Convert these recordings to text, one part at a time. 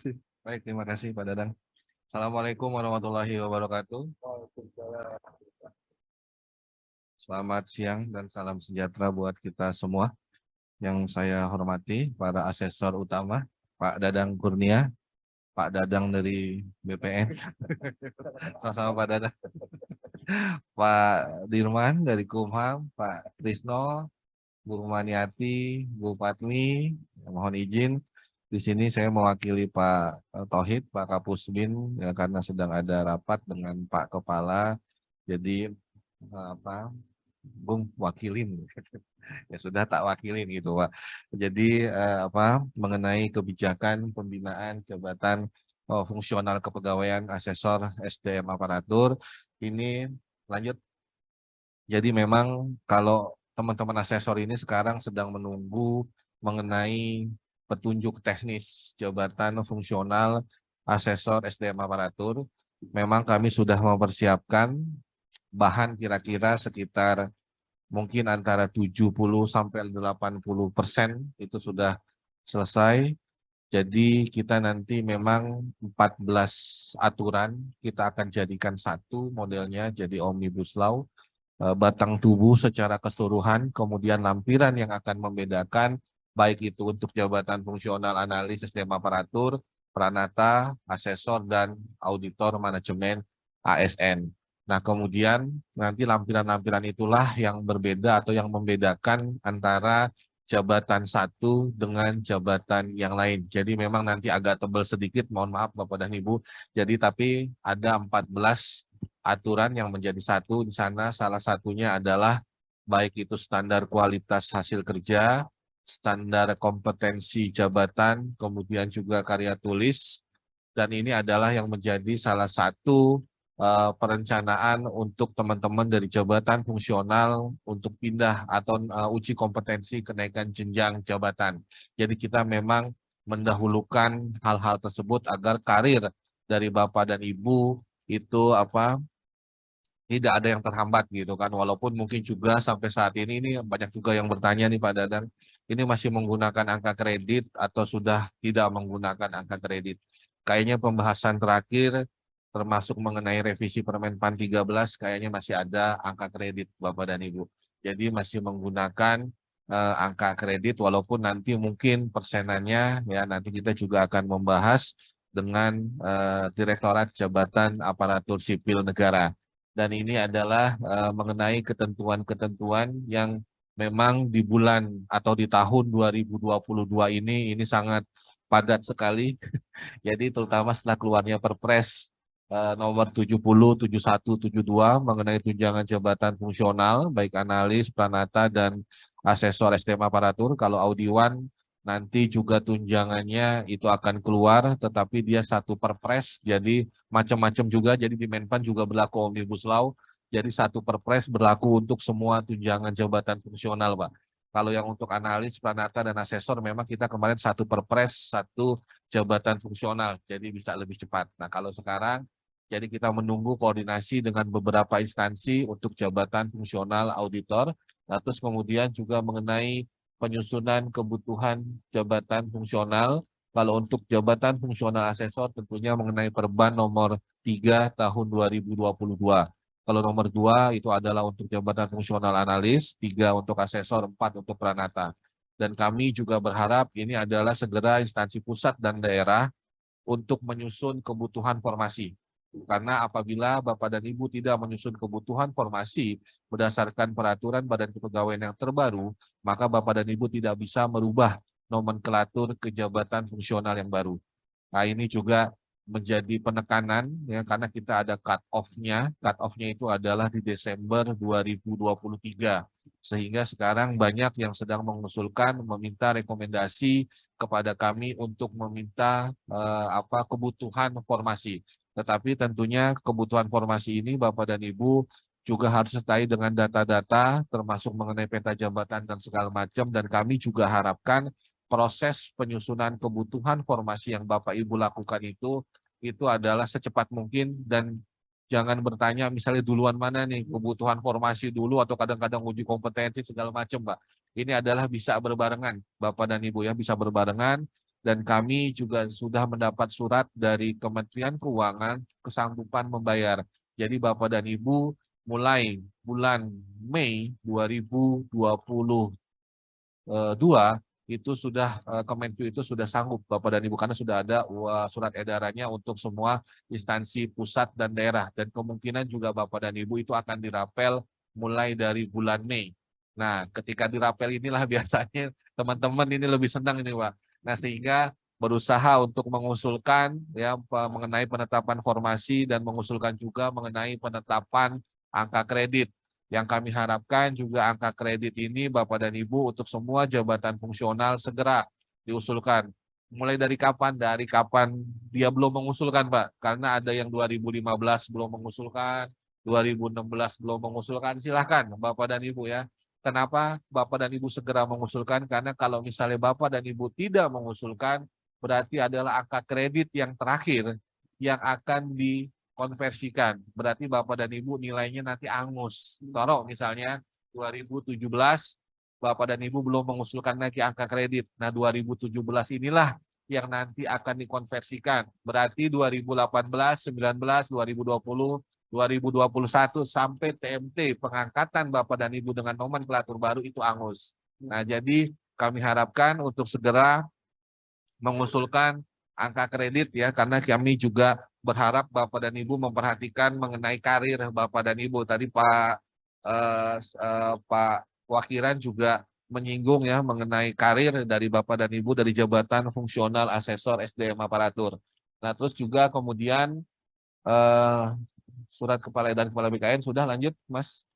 Baik, terima kasih Pak Dadang. Assalamualaikum warahmatullahi wabarakatuh. Selamat siang dan salam sejahtera buat kita semua. Yang saya hormati para asesor utama, Pak Dadang Kurnia, Pak Dadang dari BPN, sama-sama Pak Dadang, Pak Dirman dari Kumham, Pak Trisno, Bu Maniati, Bu Patmi, mohon izin. Di sini saya mewakili Pak Tauhid, Pak Kapusbin, ya, karena sedang ada rapat dengan Pak Kepala. Jadi apa, Bung wakilin, ya sudah tak wakilin gitu Pak. Jadi mengenai kebijakan pembinaan jabatan fungsional kepegawaian asesor SDM aparatur ini lanjut. Jadi memang kalau teman-teman asesor ini sekarang sedang menunggu mengenai petunjuk teknis jabatan fungsional asesor SDM aparatur. Memang kami sudah mempersiapkan bahan kira-kira sekitar mungkin antara 70 sampai 80% itu sudah selesai. Jadi kita nanti memang 14 aturan kita akan jadikan satu modelnya jadi Omnibus Law, batang tubuh secara keseluruhan, kemudian lampiran yang akan membedakan baik itu untuk jabatan fungsional analis sistem aparatur, pranata, asesor, dan auditor manajemen ASN. Nah, kemudian nanti lampiran-lampiran itulah yang berbeda atau yang membedakan antara jabatan satu dengan jabatan yang lain. Jadi memang nanti agak tebal sedikit, mohon maaf Bapak dan Ibu. Jadi tapi ada 14 aturan yang menjadi satu di sana, salah satunya adalah baik itu standar kualitas hasil kerja, standar kompetensi jabatan, kemudian juga karya tulis, dan ini adalah yang menjadi salah satu perencanaan untuk teman-teman dari jabatan fungsional untuk pindah atau uji kompetensi kenaikan jenjang jabatan. Jadi kita memang mendahulukan hal-hal tersebut agar karir dari Bapak dan Ibu itu tidak ada yang terhambat gitu kan, walaupun mungkin juga sampai saat ini banyak juga yang bertanya nih Pak Dadang, ini masih menggunakan angka kredit atau sudah tidak menggunakan angka kredit. Kayaknya pembahasan terakhir termasuk mengenai revisi Permenpan 13 kayaknya masih ada angka kredit Bapak dan Ibu. Jadi masih menggunakan angka kredit walaupun nanti mungkin persenannya ya nanti kita juga akan membahas dengan Direktorat Jabatan Aparatur Sipil Negara. Dan ini adalah mengenai ketentuan-ketentuan yang memang di bulan atau di tahun 2022 ini sangat padat sekali. Jadi terutama setelah keluarnya Perpres nomor 70, 71, 72 mengenai tunjangan jabatan fungsional baik analis, pranata dan asesor SDM aparatur. Kalau Audiwan nanti juga tunjangannya itu akan keluar, tetapi dia satu perpres, jadi macam-macam juga, jadi di Menpan juga berlaku Omnibus Law, jadi satu perpres berlaku untuk semua tunjangan jabatan fungsional, Pak. Kalau yang untuk analis, pranata, dan asesor, memang kita kemarin satu perpres, satu jabatan fungsional, jadi bisa lebih cepat. Nah, kalau sekarang, jadi kita menunggu koordinasi dengan beberapa instansi untuk jabatan fungsional auditor, nah, terus kemudian juga mengenai penyusunan kebutuhan jabatan fungsional. Kalau untuk jabatan fungsional asesor tentunya mengenai Perban nomor 3 tahun 2022. Kalau nomor 2 itu adalah untuk jabatan fungsional analis, 3 untuk asesor, 4 untuk pranata. Dan kami juga berharap ini adalah segera instansi pusat dan daerah untuk menyusun kebutuhan formasi. Karena apabila Bapak dan Ibu tidak menyusun kebutuhan formasi berdasarkan peraturan Badan Kepegawaian yang terbaru, maka Bapak dan Ibu tidak bisa merubah nomenklatur kejabatan fungsional yang baru. Nah, ini juga menjadi penekanan ya karena kita ada cut off-nya. Cut off-nya itu adalah di Desember 2023. Sehingga sekarang banyak yang sedang mengusulkan meminta rekomendasi kepada kami untuk meminta kebutuhan formasi. Tetapi tentunya kebutuhan formasi ini Bapak dan Ibu juga harus sertai dengan data-data termasuk mengenai peta jabatan dan segala macam, dan kami juga harapkan proses penyusunan kebutuhan formasi yang Bapak Ibu lakukan itu adalah secepat mungkin, dan jangan bertanya misalnya duluan mana nih kebutuhan formasi dulu atau kadang-kadang uji kompetensi segala macam, Pak. Ini adalah bisa berbarengan Bapak dan Ibu ya, bisa berbarengan. dan kami juga sudah mendapat surat dari Kementerian Keuangan kesanggupan membayar. Jadi Bapak dan Ibu mulai bulan Mei 2022 itu sudah Kemenku itu sudah sanggup Bapak dan Ibu karena sudah ada surat edarannya untuk semua instansi pusat dan daerah dan kemungkinan juga Bapak dan Ibu itu akan dirapel mulai dari bulan Mei. Nah, ketika dirapel inilah biasanya teman-teman ini lebih senang ini, Pak. Nah, sehingga berusaha untuk mengusulkan ya mengenai penetapan formasi dan mengusulkan juga mengenai penetapan angka kredit. Yang kami harapkan juga angka kredit ini Bapak dan Ibu untuk semua jabatan fungsional segera diusulkan. Mulai dari kapan? Dari kapan dia belum mengusulkan, Pak. Karena ada yang 2015 belum mengusulkan, 2016 belum mengusulkan. Silahkan Bapak dan Ibu ya. Kenapa Bapak dan Ibu segera mengusulkan? Karena kalau misalnya Bapak dan Ibu tidak mengusulkan, berarti adalah angka kredit yang terakhir yang akan dikonversikan. Berarti Bapak dan Ibu nilainya nanti angus. Taruh misalnya 2017, Bapak dan Ibu belum mengusulkan lagi angka kredit. Nah 2017 inilah yang nanti akan dikonversikan. Berarti 2018, 19, 2020, 2021 sampai TMT pengangkatan Bapak dan Ibu dengan nomenklatur baru itu angus. Nah, jadi kami harapkan untuk segera mengusulkan angka kredit ya karena kami juga berharap Bapak dan Ibu memperhatikan mengenai karir Bapak dan Ibu. Tadi Pak Wakiran juga menyinggung ya mengenai karir dari Bapak dan Ibu dari jabatan fungsional asesor SDM aparatur. Nah, terus juga kemudian eh, surat kepala dan kepala BKN sudah lanjut, Mas.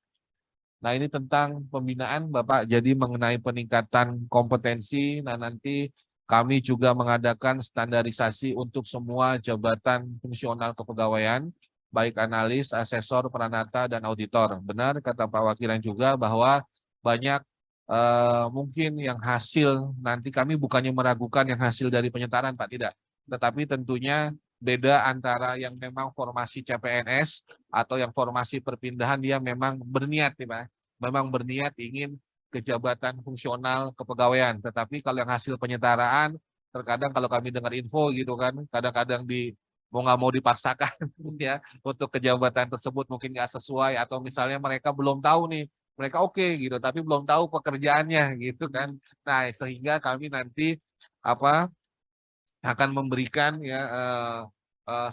Nah, ini tentang pembinaan Bapak. Jadi mengenai peningkatan kompetensi, nah nanti kami juga mengadakan standarisasi untuk semua jabatan fungsional kepegawaian, baik analis, asesor, peranata, dan auditor. Benar kata Pak Wakilan juga bahwa banyak mungkin yang hasil, nanti kami bukannya meragukan yang hasil dari penyetaraan, Pak, tidak. Tetapi tentunya beda antara yang memang formasi CPNS atau yang formasi perpindahan dia memang berniat nih Pak, memang berniat ingin ke jabatan fungsional kepegawaian. Tetapi kalau yang hasil penyetaraan, terkadang kalau kami dengar info gitu kan, kadang-kadang mau nggak mau dipaksakan ya untuk ke jabatan tersebut mungkin nggak sesuai atau misalnya mereka belum tahu nih, mereka oke gitu, tapi belum tahu pekerjaannya gitu kan. Nah sehingga kami nanti apa akan memberikan ya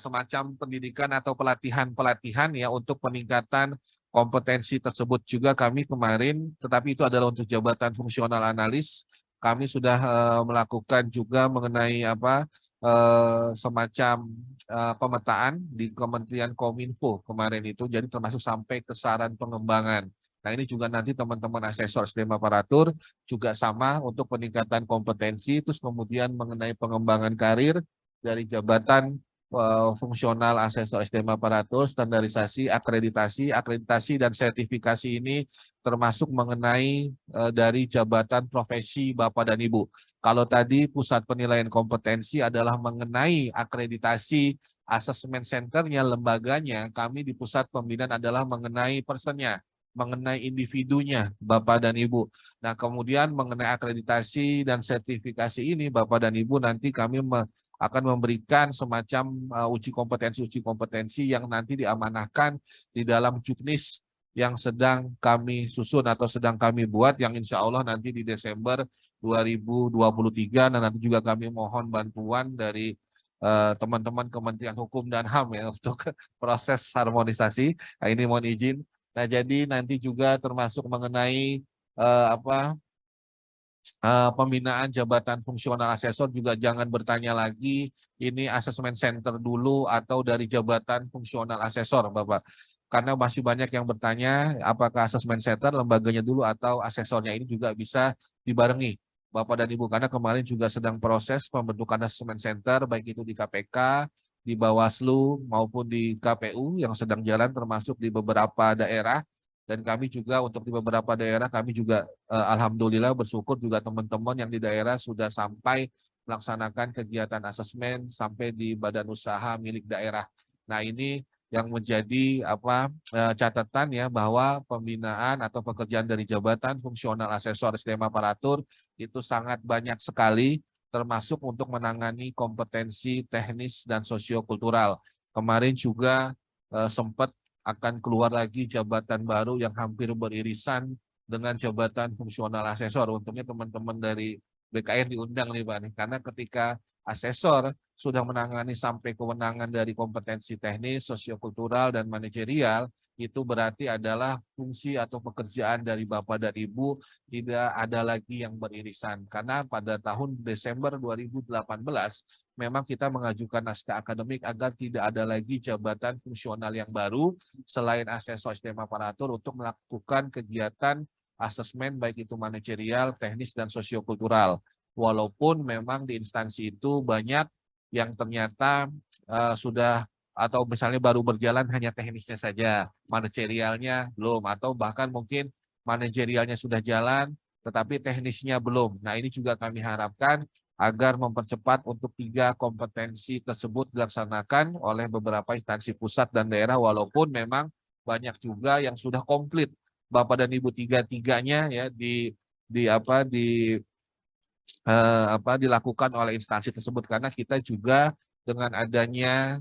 semacam pendidikan atau pelatihan-pelatihan ya untuk peningkatan kompetensi tersebut juga kami kemarin, tetapi itu adalah untuk jabatan fungsional analis. Kami sudah melakukan juga mengenai semacam pemetaan di Kementerian Kominfo kemarin itu, jadi termasuk sampai ke saran pengembangan. Nah ini juga nanti teman-teman asesor SDM aparatur juga sama untuk peningkatan kompetensi, terus kemudian mengenai pengembangan karir dari jabatan fungsional asesor SDM aparatur, standarisasi, akreditasi dan sertifikasi ini termasuk mengenai dari jabatan profesi Bapak dan Ibu. Kalau tadi pusat penilaian kompetensi adalah mengenai akreditasi asesmen centernya, lembaganya, kami di pusat pembinaan adalah mengenai personnya, mengenai individunya, Bapak dan Ibu. Nah, kemudian mengenai akreditasi dan sertifikasi ini, Bapak dan Ibu, nanti kami akan memberikan semacam uji kompetensi yang nanti diamanahkan di dalam juknis yang sedang kami susun atau sedang kami buat, yang insya Allah nanti di Desember 2023, dan nanti juga kami mohon bantuan dari teman-teman Kementerian Hukum dan HAM ya untuk proses harmonisasi. Nah, ini mohon izin. Nah, jadi nanti juga termasuk mengenai pembinaan jabatan fungsional asesor juga jangan bertanya lagi ini asesmen center dulu atau dari jabatan fungsional asesor, Bapak. Karena masih banyak yang bertanya apakah asesmen center lembaganya dulu atau asesornya, ini juga bisa dibarengi, Bapak dan Ibu, karena kemarin juga sedang proses pembentukan asesmen center baik itu di KPK, di Bawaslu maupun di KPU yang sedang jalan termasuk di beberapa daerah. Dan kami juga untuk di beberapa daerah kami juga alhamdulillah bersyukur juga teman-teman yang di daerah sudah sampai melaksanakan kegiatan asesmen sampai di badan usaha milik daerah. Nah, ini yang menjadi catatan ya bahwa pembinaan atau pekerjaan dari jabatan fungsional asesor SDM aparatur itu sangat banyak sekali, termasuk untuk menangani kompetensi teknis dan sosiokultural. Kemarin juga sempat akan keluar lagi jabatan baru yang hampir beririsan dengan jabatan fungsional asesor. Untungnya teman-teman dari BKN diundang nih Pak, karena ketika asesor sudah menangani sampai kewenangan dari kompetensi teknis, sosiokultural, dan manajerial, itu berarti adalah fungsi atau pekerjaan dari Bapak dan Ibu tidak ada lagi yang beririsan. Karena pada tahun Desember 2018, memang kita mengajukan naskah akademik agar tidak ada lagi jabatan fungsional yang baru selain asesor SDM aparatur untuk melakukan kegiatan asesmen baik itu manajerial, teknis, dan sosiokultural. Walaupun memang di instansi itu banyak yang ternyata sudah atau misalnya baru berjalan hanya teknisnya saja, manajerialnya belum, atau bahkan mungkin manajerialnya sudah jalan, tetapi teknisnya belum. Nah, ini juga kami harapkan agar mempercepat untuk 3 kompetensi tersebut dilaksanakan oleh beberapa instansi pusat dan daerah, walaupun memang banyak juga yang sudah komplit Bapak dan Ibu tiga-tiganya ya dilakukan oleh instansi tersebut, karena kita juga dengan adanya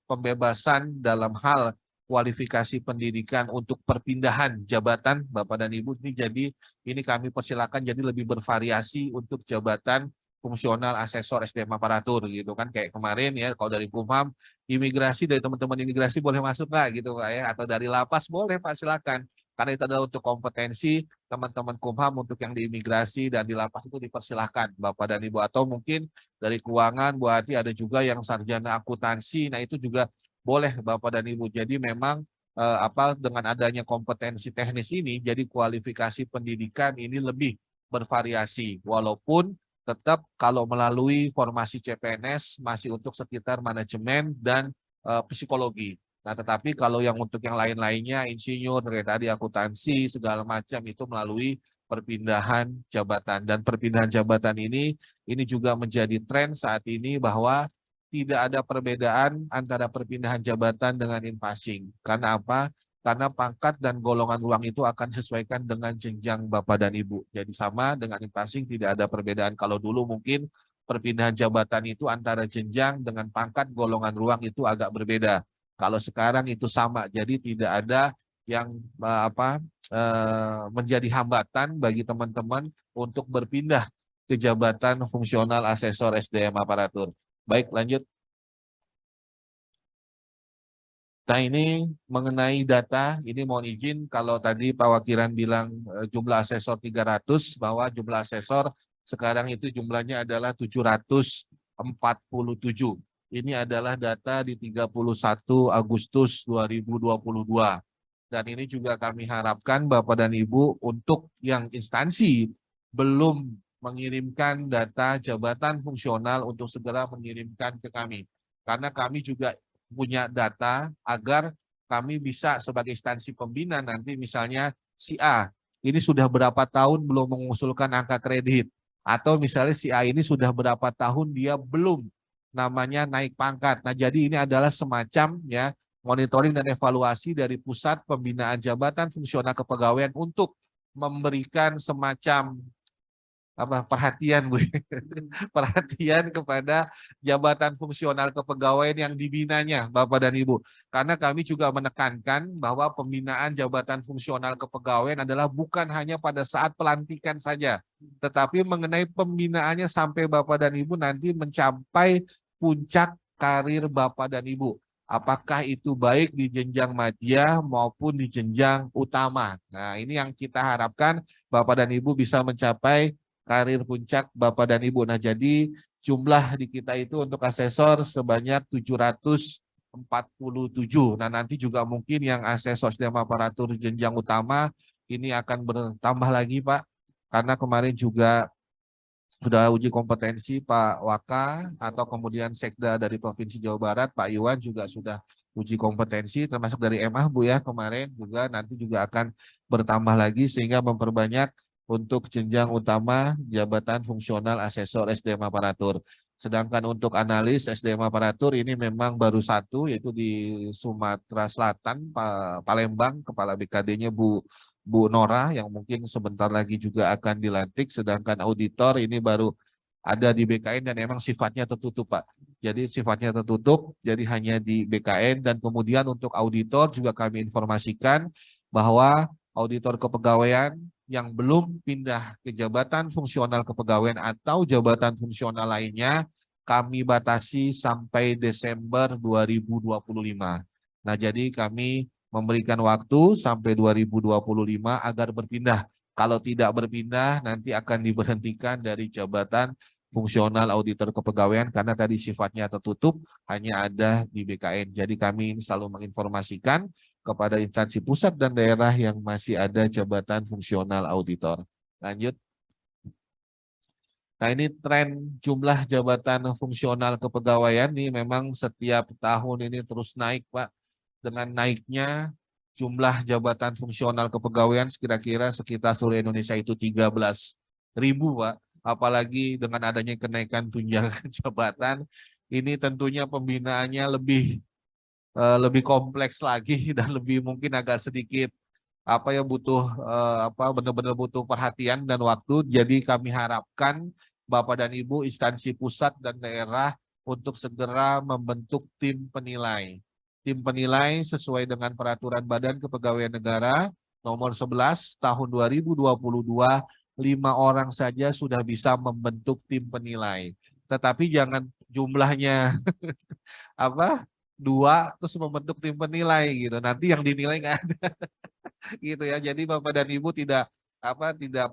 pembebasan dalam hal kualifikasi pendidikan untuk perpindahan jabatan Bapak dan Ibu ini, jadi ini kami persilakan jadi lebih bervariasi untuk jabatan fungsional asesor SDM aparatur gitu kan, kayak kemarin ya kalau dari Kumham imigrasi, dari teman-teman imigrasi boleh masuk nggak gitu Pak ya, atau dari lapas boleh Pak, silakan, karena itu adalah untuk kompetensi teman-teman Kumham. Untuk yang di imigrasi dan di lapas itu dipersilahkan Bapak dan Ibu, atau mungkin dari keuangan Bu Hati ada juga yang sarjana akuntansi, nah itu juga boleh Bapak dan Ibu. Jadi memang dengan adanya kompetensi teknis ini, jadi kualifikasi pendidikan ini lebih bervariasi, walaupun tetap kalau melalui formasi CPNS masih untuk sekitar manajemen dan psikologi. Nah, tetapi kalau yang untuk yang lain-lainnya, insinyur, kayak tadi akuntansi, segala macam itu melalui perpindahan jabatan. Dan perpindahan jabatan ini juga menjadi tren saat ini bahwa tidak ada perbedaan antara perpindahan jabatan dengan in-passing. Karena apa? Karena pangkat dan golongan uang itu akan disesuaikan dengan jenjang Bapak dan Ibu. Jadi sama dengan in-passing, tidak ada perbedaan. Kalau dulu mungkin perpindahan jabatan itu antara jenjang dengan pangkat golongan ruang itu agak berbeda. Kalau sekarang itu sama, jadi tidak ada yang menjadi hambatan bagi teman-teman untuk berpindah ke jabatan fungsional asesor SDM aparatur. Baik, lanjut. Nah, ini mengenai data, ini mohon izin kalau tadi Pak Wakiran bilang jumlah asesor 300, bahwa jumlah asesor sekarang itu jumlahnya adalah 747. Ini adalah data di 31 Agustus 2022. Dan ini juga kami harapkan Bapak dan Ibu untuk yang instansi belum mengirimkan data jabatan fungsional untuk segera mengirimkan ke kami. Karena kami juga punya data agar kami bisa sebagai instansi pembina nanti misalnya si A ini sudah berapa tahun belum mengusulkan angka kredit, atau misalnya si A ini sudah berapa tahun dia belum namanya naik pangkat. Nah, jadi ini adalah semacam ya monitoring dan evaluasi dari Pusat Pembinaan Jabatan Fungsional Kepegawaian untuk memberikan semacam perhatian gue perhatian kepada jabatan fungsional kepegawaian yang dibinanya Bapak dan Ibu, karena kami juga menekankan bahwa pembinaan jabatan fungsional kepegawaian adalah bukan hanya pada saat pelantikan saja, tetapi mengenai pembinaannya sampai Bapak dan Ibu nanti mencapai puncak karir Bapak dan Ibu, apakah itu baik di jenjang madya maupun di jenjang utama. Nah, ini yang kita harapkan Bapak dan Ibu bisa mencapai karir puncak Bapak dan Ibu. Nah, jadi jumlah di kita itu untuk asesor sebanyak 747. Nah, nanti juga mungkin yang asesor SDM aparatur jenjang utama ini akan bertambah lagi, Pak. Karena kemarin juga sudah uji kompetensi Pak Waka, atau kemudian Sekda dari Provinsi Jawa Barat, Pak Iwan juga sudah uji kompetensi, termasuk dari MA Bu ya, kemarin juga nanti juga akan bertambah lagi sehingga memperbanyak untuk jenjang utama jabatan fungsional asesor SDM aparatur. Sedangkan untuk analis SDM aparatur ini memang baru satu, yaitu di Sumatera Selatan, Palembang, Kepala BKD-nya Bu Nora yang mungkin sebentar lagi juga akan dilantik. Sedangkan auditor ini baru ada di BKN dan memang sifatnya tertutup, Pak. Jadi sifatnya tertutup, jadi hanya di BKN. Dan kemudian untuk auditor juga kami informasikan bahwa auditor kepegawaian yang belum pindah ke jabatan fungsional kepegawaian atau jabatan fungsional lainnya kami batasi sampai Desember 2025. Nah, jadi kami memberikan waktu sampai 2025 agar berpindah. Kalau tidak berpindah, nanti akan diberhentikan dari jabatan fungsional auditor kepegawaian karena tadi sifatnya tertutup, hanya ada di BKN. Jadi kami ini selalu menginformasikan kepada instansi pusat dan daerah yang masih ada jabatan fungsional auditor. Lanjut. Nah, ini tren jumlah jabatan fungsional kepegawaian ini memang setiap tahun ini terus naik, Pak. Dengan naiknya jumlah jabatan fungsional kepegawaian kira-kira sekitar seluruh Indonesia itu 13.000, Pak. Apalagi dengan adanya kenaikan tunjangan jabatan, ini tentunya pembinaannya lebih kompleks lagi dan lebih mungkin agak sedikit butuh benar-benar butuh perhatian dan waktu. Jadi kami harapkan Bapak dan Ibu instansi pusat dan daerah untuk segera membentuk tim penilai. Tim penilai sesuai dengan peraturan Badan Kepegawaian Negara nomor 11 tahun 2022, 5 orang saja sudah bisa membentuk tim penilai. Tetapi jangan jumlahnya dua terus membentuk tim penilai gitu. Nanti yang dinilai nggak ada gitu ya. Jadi Bapak dan Ibu tidak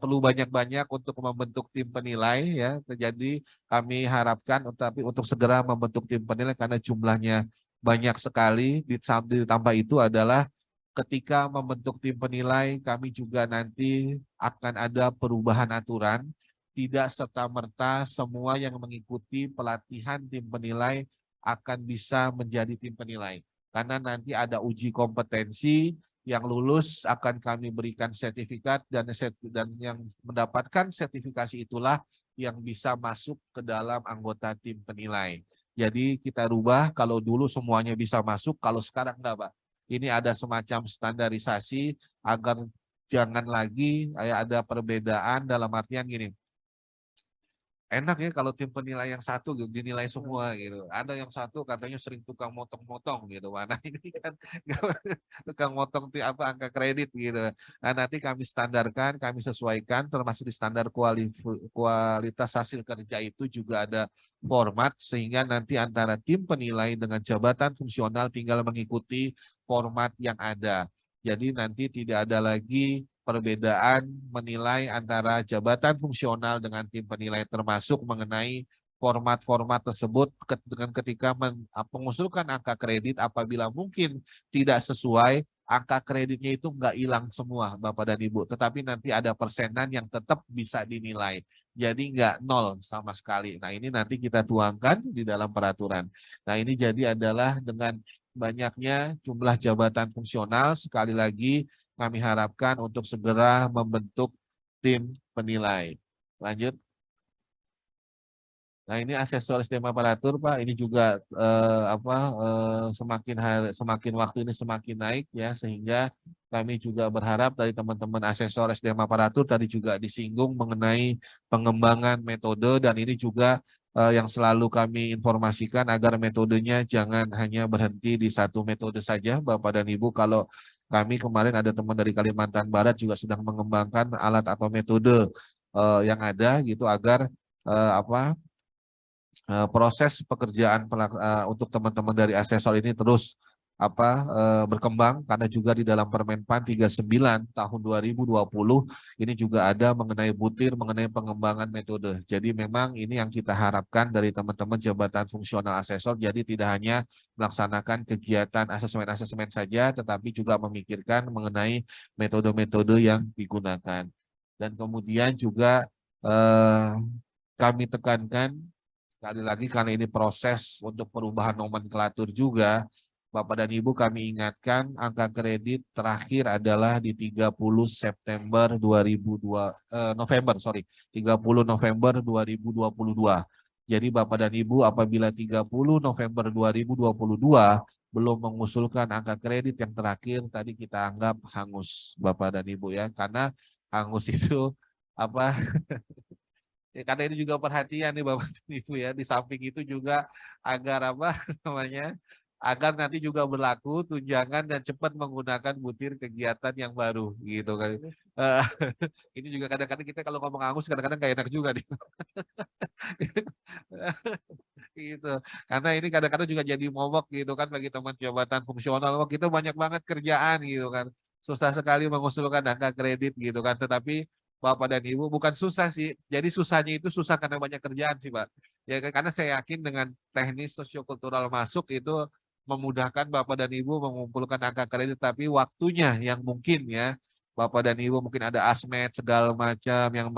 perlu banyak-banyak untuk membentuk tim penilai ya. Jadi kami harapkan tapi untuk segera membentuk tim penilai karena jumlahnya banyak sekali. Ditambah itu adalah ketika membentuk tim penilai kami juga nanti akan ada perubahan aturan. Tidak serta-merta semua yang mengikuti pelatihan tim penilai akan bisa menjadi tim penilai. Karena nanti ada uji kompetensi, yang lulus akan kami berikan sertifikat dan yang mendapatkan sertifikasi itulah yang bisa masuk ke dalam anggota tim penilai. Jadi kita rubah, kalau dulu semuanya bisa masuk, kalau sekarang enggak, Pak. Ini ada semacam standarisasi agar jangan lagi ada perbedaan dalam artian gini. Enak ya kalau tim penilai yang satu gitu, dinilai semua gitu. Ada yang satu katanya sering tukang motong-motong gitu. Mana ini kan tukang motong angka kredit gitu. Nah, nanti kami standarkan, kami sesuaikan termasuk di standar kualitas hasil kerja itu juga ada format sehingga nanti antara tim penilai dengan jabatan fungsional tinggal mengikuti format yang ada. Jadi nanti tidak ada lagi perbedaan menilai antara jabatan fungsional dengan tim penilai termasuk mengenai format-format tersebut dengan ketika mengusulkan angka kredit apabila mungkin tidak sesuai, angka kreditnya itu nggak hilang semua Bapak dan Ibu, tetapi nanti ada persenan yang tetap bisa dinilai. Jadi nggak nol sama sekali. Nah ini nanti kita tuangkan di dalam peraturan. Nah ini jadi adalah dengan banyaknya jumlah jabatan fungsional, sekali lagi kami harapkan untuk segera membentuk tim penilai. Lanjut. Nah ini aksesoris dan aparatur, Pak. Ini juga semakin waktu ini semakin naik ya, sehingga kami juga berharap dari teman-teman aksesoris dan aparatur tadi juga disinggung mengenai pengembangan metode dan ini juga yang selalu kami informasikan agar metodenya jangan hanya berhenti di satu metode saja, Bapak dan Ibu. Kalau kami kemarin ada teman dari Kalimantan Barat juga sedang mengembangkan alat atau metode yang ada gitu agar proses pekerjaan untuk teman-teman dari asesor ini terus berkembang karena juga di dalam Permenpan 39 tahun 2020 ini juga ada mengenai butir mengenai pengembangan metode. Jadi memang ini yang kita harapkan dari teman-teman jabatan fungsional asesor. Jadi tidak hanya melaksanakan kegiatan asesmen-asesmen saja tetapi juga memikirkan mengenai metode-metode yang digunakan. Dan kemudian juga kami tekankan sekali lagi karena ini proses untuk perubahan nomenklatur juga, Bapak dan Ibu kami ingatkan angka kredit terakhir adalah di 30 September 30 November 2022. Jadi Bapak dan Ibu apabila 30 November 2022 belum mengusulkan angka kredit yang terakhir tadi kita anggap hangus Bapak dan Ibu ya, karena hangus itu Ya, karena ini juga perhatian nih Bapak dan Ibu ya. Di samping itu juga agar apa namanya, agar nanti juga berlaku tunjangan dan cepat menggunakan butir kegiatan yang baru gitu kan. Eh, ini juga kadang-kadang kita kalau ngomong angus kadang-kadang gak enak juga nih. Gitu. Karena ini kadang-kadang juga jadi momok gitu kan bagi teman jabatan fungsional. Oh, kita banyak banget kerjaan gitu kan. Susah sekali mengusulkan angka kredit gitu kan. Tetapi Bapak dan Ibu bukan susah sih. Jadi susahnya itu susah karena banyak kerjaan sih, Pak. Ya kan? Karena saya yakin dengan teknis sosiokultural masuk itu memudahkan Bapak dan Ibu mengumpulkan angka kredit, tapi waktunya yang mungkin ya Bapak dan Ibu mungkin ada asmed segala macam yang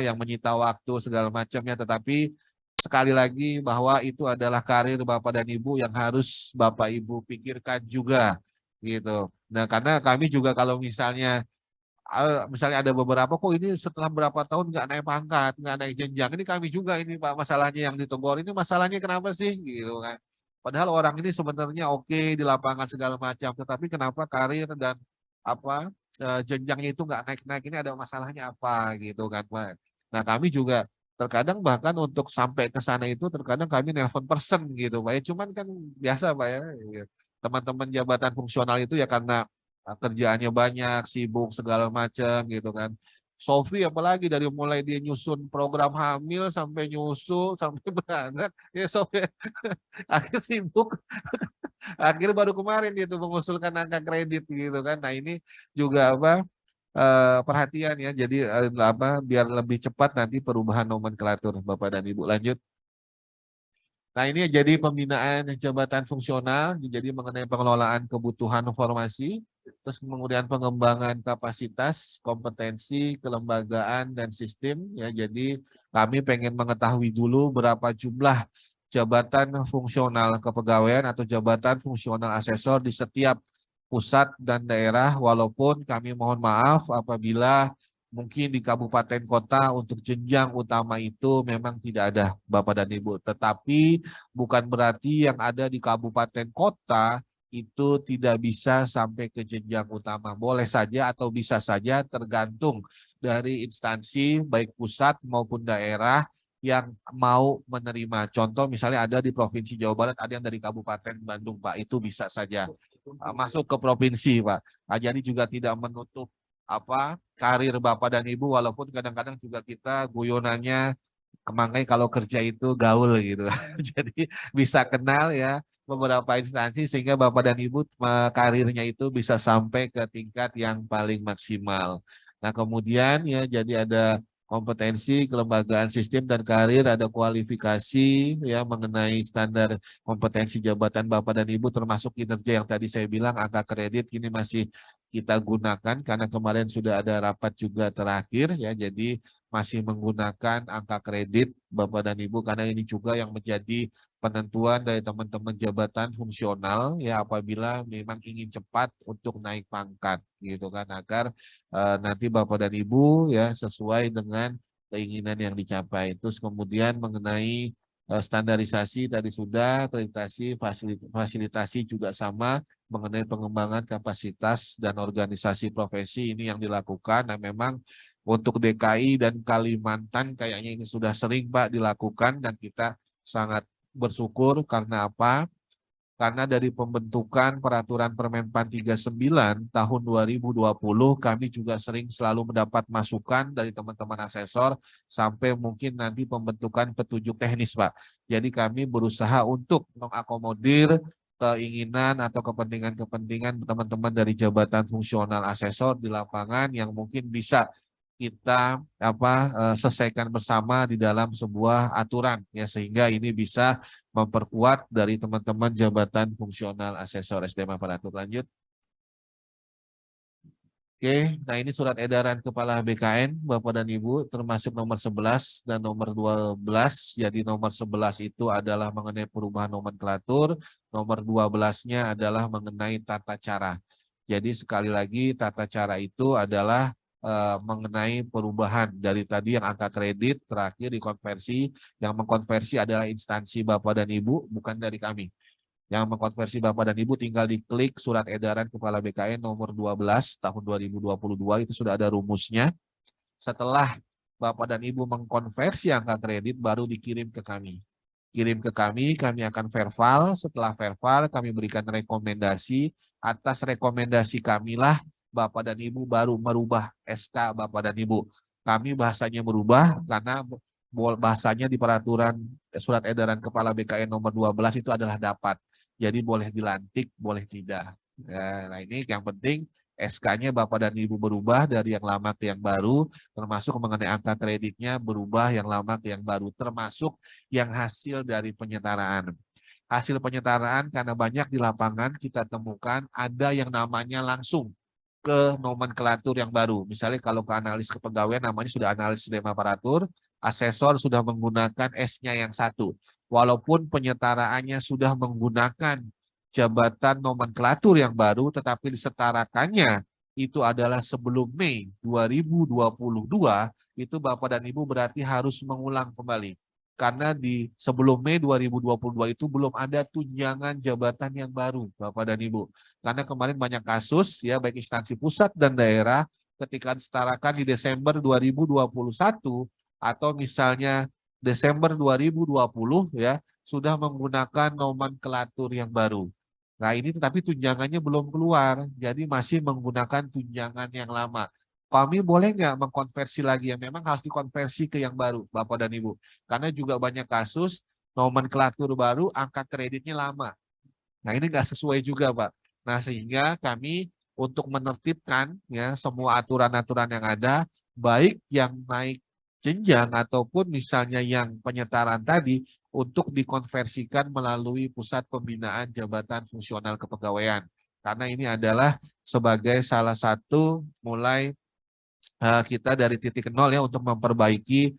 yang menyita waktu segala macamnya, tetapi sekali lagi bahwa itu adalah karir Bapak dan Ibu yang harus Bapak Ibu pikirkan juga gitu. Nah, karena kami juga kalau misalnya ada beberapa kok ini setelah berapa tahun nggak naik pangkat, nggak naik jenjang. Ini kami juga ini Pak masalahnya yang ditegur ini masalahnya kenapa sih gitu kan. Padahal orang ini sebenarnya oke di lapangan segala macam, tetapi kenapa karir dan apa jenjangnya itu nggak naik-naik ini ada masalahnya apa gitu kan Pak. Nah kami juga terkadang bahkan untuk sampai ke sana itu terkadang kami nelpon person gitu Pak. Ya, cuman kan biasa Pak ya. Teman-teman jabatan fungsional itu ya karena kerjaannya banyak, sibuk segala macam gitu kan. Sofi apalagi dari mulai dia nyusun program hamil sampai nyusul sampai beranak ya Sofi akhirnya sibuk akhirnya baru kemarin dia tuh mengusulkan angka kredit gitu kan. Nah ini juga perhatian ya jadi biar lebih cepat nanti perubahan nomenklatur Bapak dan Ibu lanjut. Nah, ini jadi pembinaan jabatan fungsional, jadi mengenai pengelolaan kebutuhan formasi, terus kemudian pengembangan kapasitas, kompetensi, kelembagaan, dan sistem. Ya, jadi kami pengen mengetahui dulu berapa jumlah jabatan fungsional kepegawaian atau jabatan fungsional asesor di setiap pusat dan daerah, walaupun kami mohon maaf apabila mungkin di kabupaten kota untuk jenjang utama itu memang tidak ada Bapak dan Ibu. Tetapi bukan berarti yang ada di kabupaten kota itu tidak bisa sampai ke jenjang utama. Boleh saja atau bisa saja tergantung dari instansi baik pusat maupun daerah yang mau menerima. Contoh misalnya ada di Provinsi Jawa Barat, ada yang dari Kabupaten Bandung, Pak. Itu bisa saja masuk ke provinsi, Pak. Jadi juga tidak menutup karir Bapak dan Ibu walaupun kadang-kadang juga kita guyonannya kemangkai kalau kerja itu gaul gitu. Jadi bisa kenal ya beberapa instansi sehingga Bapak dan Ibu karirnya itu bisa sampai ke tingkat yang paling maksimal. Nah, kemudian ya jadi ada kompetensi, kelembagaan sistem dan karir, ada kualifikasi ya mengenai standar kompetensi jabatan Bapak dan Ibu termasuk kinerja yang tadi saya bilang angka kredit ini masih kita gunakan karena kemarin sudah ada rapat juga terakhir ya jadi masih menggunakan angka kredit Bapak dan Ibu karena ini juga yang menjadi penentuan dari teman-teman jabatan fungsional ya apabila memang ingin cepat untuk naik pangkat gitu kan agar nanti Bapak dan Ibu ya sesuai dengan keinginan yang dicapai. Terus kemudian mengenai standarisasi tadi sudah, akreditasi, fasilitasi juga sama mengenai pengembangan kapasitas dan organisasi profesi ini yang dilakukan. Nah, memang untuk DKI dan Kalimantan kayaknya ini sudah sering Pak dilakukan dan kita sangat bersyukur karena apa? Karena dari pembentukan peraturan Permenpan 39 tahun 2020 kami juga sering selalu mendapat masukan dari teman-teman asesor sampai mungkin nanti pembentukan petunjuk teknis Pak. Jadi kami berusaha untuk mengakomodir keinginan atau kepentingan-kepentingan teman-teman dari jabatan fungsional asesor di lapangan yang mungkin bisa kita selesaikan bersama di dalam sebuah aturan ya sehingga ini bisa memperkuat dari teman-teman jabatan fungsional asesor SDM aparatur lanjut. Oke, nah ini surat edaran Kepala BKN Bapak dan Ibu termasuk nomor 11 dan nomor 12. Jadi nomor 11 itu adalah mengenai perubahan nomenklatur, nomor 12-nya adalah mengenai tata cara. Jadi sekali lagi tata cara itu adalah mengenai perubahan dari tadi yang angka kredit terakhir dikonversi, yang mengkonversi adalah instansi Bapak dan Ibu bukan dari kami. Yang mengkonversi Bapak dan Ibu tinggal diklik surat edaran Kepala BKN nomor 12 tahun 2022 itu sudah ada rumusnya. Setelah Bapak dan Ibu mengkonversi angka kredit baru dikirim ke kami. Kirim ke kami akan verbal. Setelah verbal, kami berikan rekomendasi. Atas rekomendasi kamilah Bapak dan Ibu baru merubah SK Bapak dan Ibu. Kami bahasanya berubah karena bahasanya di peraturan surat edaran Kepala BKN nomor 12 itu adalah dapat. Jadi boleh dilantik, boleh tidak. Nah ini yang penting SK-nya Bapak dan Ibu berubah dari yang lama ke yang baru, termasuk mengenai angka kreditnya berubah yang lama ke yang baru, termasuk yang hasil dari penyetaraan. Hasil penyetaraan karena banyak di lapangan kita temukan ada yang namanya langsung ke nomenklatur yang baru. Misalnya kalau ke analis kepegawaian namanya sudah analis sistem aparatur, asesor sudah menggunakan S-nya yang satu. Walaupun penyetaraannya sudah menggunakan jabatan nomenklatur yang baru, tetapi disetarakannya itu adalah sebelum Mei 2022, itu Bapak dan Ibu berarti harus mengulang kembali. Karena di sebelum Mei 2022 itu belum ada tunjangan jabatan yang baru, Bapak dan Ibu. Karena kemarin banyak kasus, ya baik instansi pusat dan daerah, ketika disetarakan di Desember 2021, atau misalnya Desember 2020, ya sudah menggunakan nomenklatur yang baru. Nah ini tetapi tunjangannya belum keluar, jadi masih menggunakan tunjangan yang lama. Kami boleh nggak mengkonversi lagi? Ya memang harus dikonversi ke yang baru, Bapak dan Ibu. Karena juga banyak kasus nomenklatur baru, angka kreditnya lama. Nah ini nggak sesuai juga, Pak. Nah sehingga kami untuk menertibkan ya semua aturan-aturan yang ada, baik yang naik jenjang ataupun misalnya yang penyetaraan tadi, untuk dikonversikan melalui pusat pembinaan jabatan fungsional kepegawaian. Karena ini adalah sebagai salah satu mulai kita dari titik nol ya untuk memperbaiki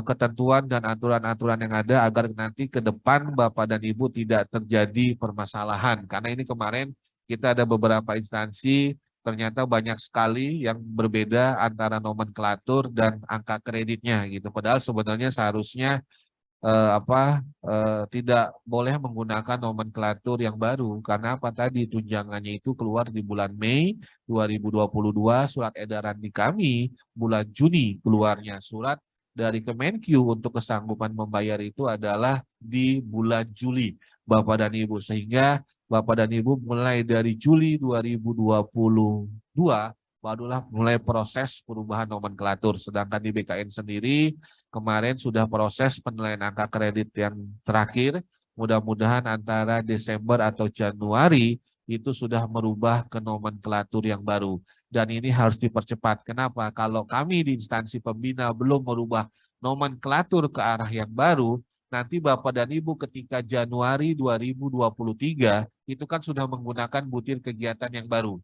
ketentuan dan aturan-aturan yang ada agar nanti ke depan Bapak dan Ibu tidak terjadi permasalahan. Karena ini kemarin kita ada beberapa instansi ternyata banyak sekali yang berbeda antara nomenklatur dan angka kreditnya gitu. Padahal sebenarnya seharusnya tidak boleh menggunakan nomenklatur yang baru karena apa tadi tunjangannya itu keluar di bulan Mei 2022, surat edaran di kami bulan Juni keluarnya, surat dari Kemenkyu untuk kesanggupan membayar itu adalah di bulan Juli Bapak dan Ibu, sehingga Bapak dan Ibu mulai dari Juli 2022 barulah mulai proses perubahan nomenklatur, sedangkan di BKN sendiri kemarin sudah proses penilaian angka kredit yang terakhir, mudah-mudahan antara Desember atau Januari itu sudah merubah ke nomenklatur yang baru. Dan ini harus dipercepat. Kenapa? Kalau kami di instansi pembina belum merubah nomenklatur ke arah yang baru, nanti Bapak dan Ibu ketika Januari 2023 itu kan sudah menggunakan butir kegiatan yang baru.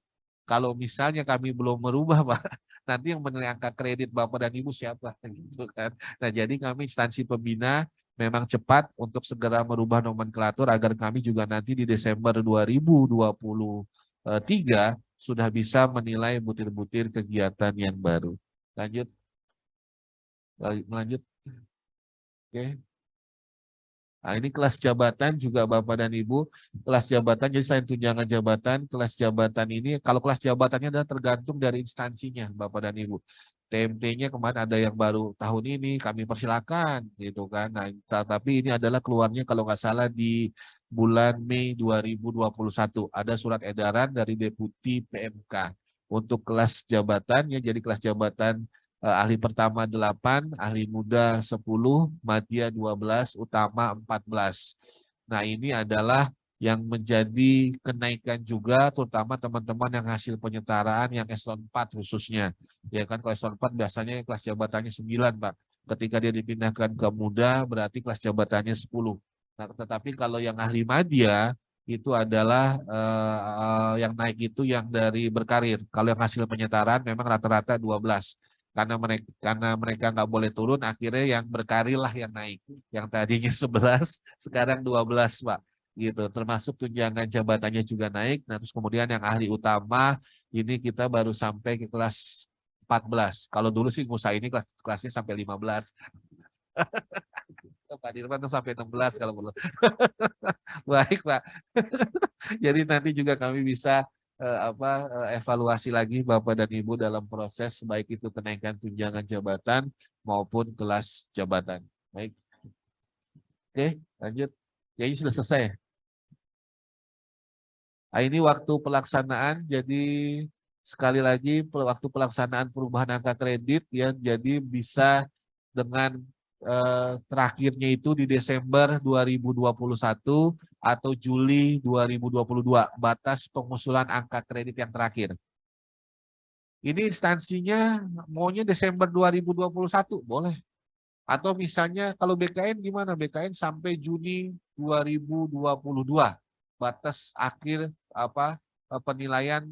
Kalau misalnya kami belum merubah, Pak, nanti yang menilai angka kredit Bapak dan Ibu siapa? Gitu kan. Nah, jadi kami instansi pembina memang cepat untuk segera merubah nomenklatur agar kami juga nanti di Desember 2023 sudah bisa menilai butir-butir kegiatan yang baru. Lanjut, lanjut. Oke. Nah, ini kelas jabatan juga Bapak dan Ibu. Kelas jabatan, jadi selain tunjangan jabatan, kelas jabatan ini, kalau kelas jabatannya adalah tergantung dari instansinya Bapak dan Ibu. TMT-nya kemarin ada yang baru tahun ini, kami persilakan gitu kan. Nah, tapi ini adalah keluarnya kalau nggak salah di bulan Mei 2021. Ada surat edaran dari Deputi PMK untuk kelas jabatannya, jadi kelas jabatan ahli pertama 8, ahli muda 10, madya 12, utama 14. Nah ini adalah yang menjadi kenaikan juga terutama teman-teman yang hasil penyetaraan yang eselon 4 khususnya. Ya kan kalau eselon 4 biasanya kelas jabatannya 9, Pak. Ketika dia dipindahkan ke muda berarti kelas jabatannya 10. Nah, tetapi kalau yang ahli madya itu adalah yang naik itu yang dari berkarir. Kalau yang hasil penyetaraan memang rata-rata 12 karena mereka nggak boleh turun, akhirnya yang berkarir lah yang naik, yang tadinya 11 sekarang 12, Pak, gitu. Termasuk tunjangan jabatannya juga naik. Nah terus kemudian yang ahli utama ini kita baru sampai ke kelas 14. Kalau dulu sih Musa ini kelasnya sampai 15. Pak Dirman tuh sampai 16 kalau perlu. Baik, Pak. Jadi nanti juga kami bisa evaluasi lagi Bapak dan Ibu dalam proses baik itu kenaikan tunjangan jabatan maupun kelas jabatan. Baik. Oke, lanjut. Ya, ini sudah selesai. Nah, ini waktu pelaksanaan, jadi sekali lagi waktu pelaksanaan perubahan angka kredit ya, jadi bisa dengan terakhirnya itu di Desember 2021 atau Juli 2022, batas pengusulan angka kredit yang terakhir. Ini instansinya maunya Desember 2021, boleh. Atau misalnya kalau BKN gimana? BKN sampai Juni 2022, batas akhir penilaian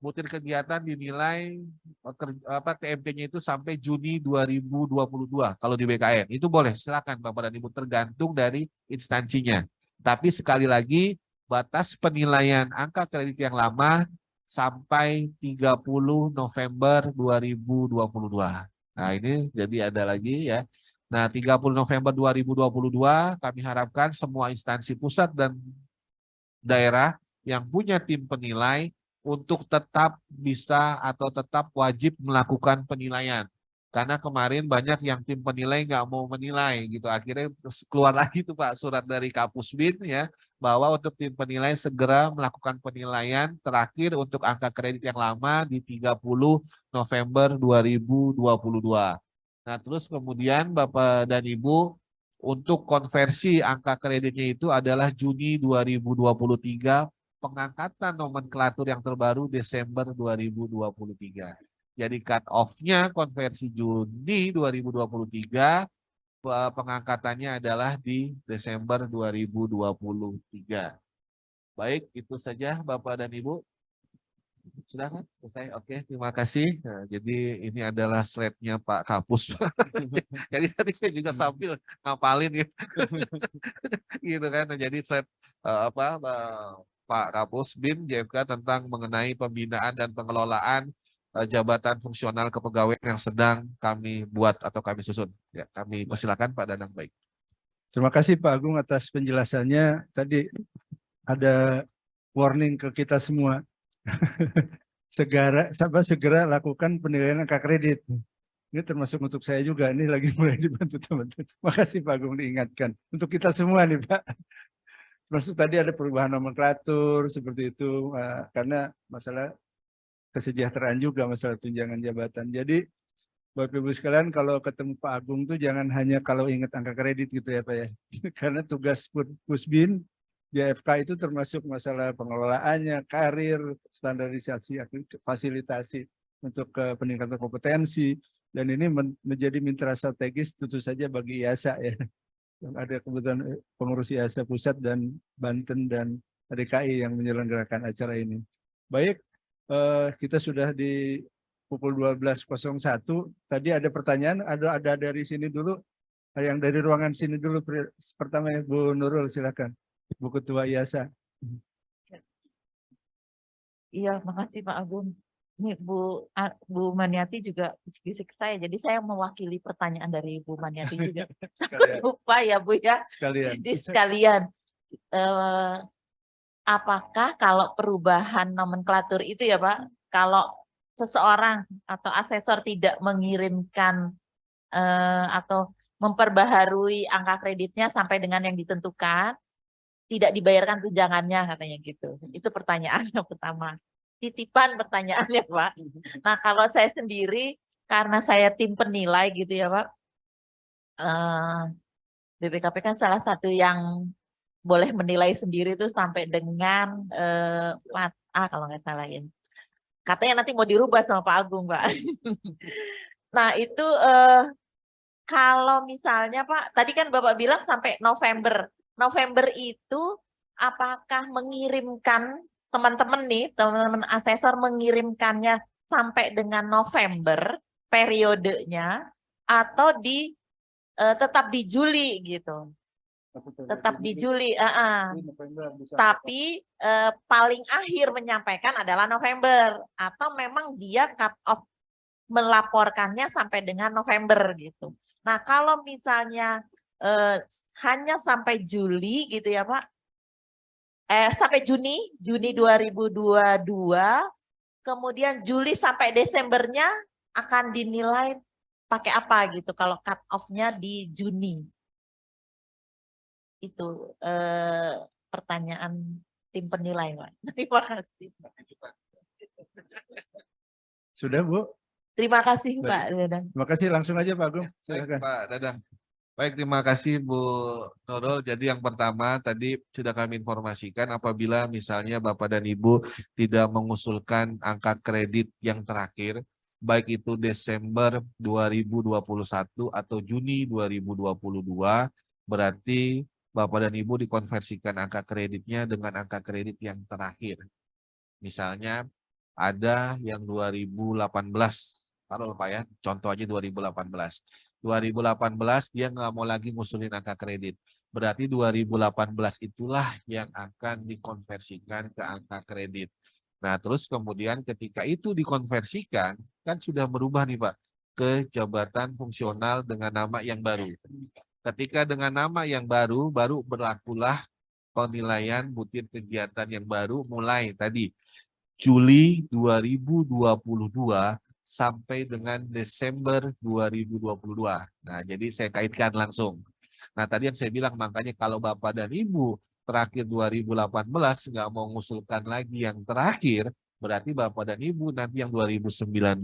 mutir kegiatan dinilai TMP-nya itu sampai Juni 2022 kalau di BKN. Itu boleh, silakan Bapak dan Ibu, tergantung dari instansinya. Tapi sekali lagi batas penilaian angka kredit yang lama sampai 30 November 2022. Nah, ini jadi ada lagi ya. Nah, 30 November 2022 kami harapkan semua instansi pusat dan daerah yang punya tim penilai untuk tetap bisa atau tetap wajib melakukan penilaian. Karena kemarin banyak yang tim penilai nggak mau menilai gitu. Akhirnya keluar lagi tuh Pak surat dari Kapusbin ya, bahwa untuk tim penilai segera melakukan penilaian terakhir untuk angka kredit yang lama di 30 November 2022. Nah, terus kemudian Bapak dan Ibu, untuk konversi angka kreditnya itu adalah Juni 2023, pengangkatan nomenklatur yang terbaru Desember 2023. Jadi cut off-nya konversi Juni 2023, pengangkatannya adalah di Desember 2023. Baik, itu saja Bapak dan Ibu. Sudah kan? Selesai? Oke, terima kasih. Nah, jadi ini adalah slide-nya Pak Kapus. Jadi tadi saya juga sambil ngapalin gitu. Gitu kan. Nah, jadi slide Pak Kapus BIN JFK tentang mengenai pembinaan dan pengelolaan jabatan fungsional kepegawaian yang sedang kami buat atau kami susun. Ya, kami persilakan Pak Danang. Baik. Terima kasih Pak Agung atas penjelasannya. Tadi ada warning ke kita semua. segera lakukan penilaian angka kredit. Ini termasuk untuk saya juga. Ini lagi mulai dibantu teman-teman. Makasih Pak Agung diingatkan. Untuk kita semua nih Pak. Maksud tadi ada perubahan nomenklatur seperti itu. Karena masalah kesejahteraan juga, masalah tunjangan jabatan. Jadi Bapak Ibu sekalian, kalau ketemu Pak Agung tuh jangan hanya kalau ingat angka kredit gitu ya Pak ya. Karena tugas Pusbin JFK itu termasuk masalah pengelolaannya, karir, standarisasi, fasilitasi untuk peningkatan kompetensi, dan ini menjadi mitra strategis tentu saja bagi IASA ya. Yang ada kebetulan pengurus IASA Pusat dan Banten dan DKI yang menyelenggarakan acara ini. Baik, kita sudah di pukul 12.01. Tadi ada pertanyaan, ada dari sini dulu, yang dari ruangan sini dulu pertama ya Bu Nurul, silakan. Bu Ketua IASA. Iya, makasih Pak Agung. Ini Bu Maniati juga bisik saya, jadi saya mewakili pertanyaan dari Bu Maniati juga. Lupa ya Bu ya. Sekalian. Jadi sekalian, apakah kalau perubahan nomenklatur itu ya Pak, kalau seseorang atau asesor tidak mengirimkan atau memperbaharui angka kreditnya sampai dengan yang ditentukan, tidak dibayarkan tunjangannya katanya gitu. Itu pertanyaannya pertama. Titipan pertanyaannya Pak. Nah kalau saya sendiri, karena saya tim penilai gitu ya Pak, BPKP kan salah satu yang boleh menilai sendiri itu sampai dengan kalau nggak salah ya. Katanya nanti mau dirubah sama Pak Agung Pak. Nah itu kalau misalnya Pak, tadi kan Bapak bilang sampai November. November itu apakah mengirimkan teman-teman nih, teman-teman asesor mengirimkannya sampai dengan November periodenya atau tetap di Juli gitu. Tetap di Juli, tapi paling akhir menyampaikan adalah November atau memang dia cut off melaporkannya sampai dengan November gitu. Nah kalau misalnya hanya sampai Juli gitu ya Pak, sampai Juni 2022, kemudian Juli sampai Desembernya akan dinilai pakai apa gitu kalau cut off-nya di Juni? Itu pertanyaan tim penilai, Pak. Terima kasih. Sudah, Bu? Terima kasih, Baik. Pak Dadang. Terima kasih, langsung aja Pak Agung. Baik, Silakan. Pak Dadang. Baik, terima kasih Bu Nurul. Jadi yang pertama tadi sudah kami informasikan apabila misalnya Bapak dan Ibu tidak mengusulkan angka kredit yang terakhir, baik itu Desember 2021 atau Juni 2022, berarti Bapak dan Ibu dikonversikan angka kreditnya dengan angka kredit yang terakhir. Misalnya ada yang 2018, taruh Pak ya, contoh aja 2018. 2018 dia nggak mau lagi ngusulin angka kredit. Berarti 2018 itulah yang akan dikonversikan ke angka kredit. Nah, terus kemudian ketika itu dikonversikan, kan sudah berubah nih Pak, ke jabatan fungsional dengan nama yang baru. Ketika dengan nama yang baru berlakulah penilaian butir kegiatan yang baru mulai tadi Juli 2022 sampai dengan Desember 2022. Nah, jadi saya kaitkan langsung. Nah, tadi yang saya bilang makanya kalau Bapak dan Ibu terakhir 2018 nggak mau mengusulkan lagi yang terakhir, berarti Bapak dan Ibu nanti yang 2019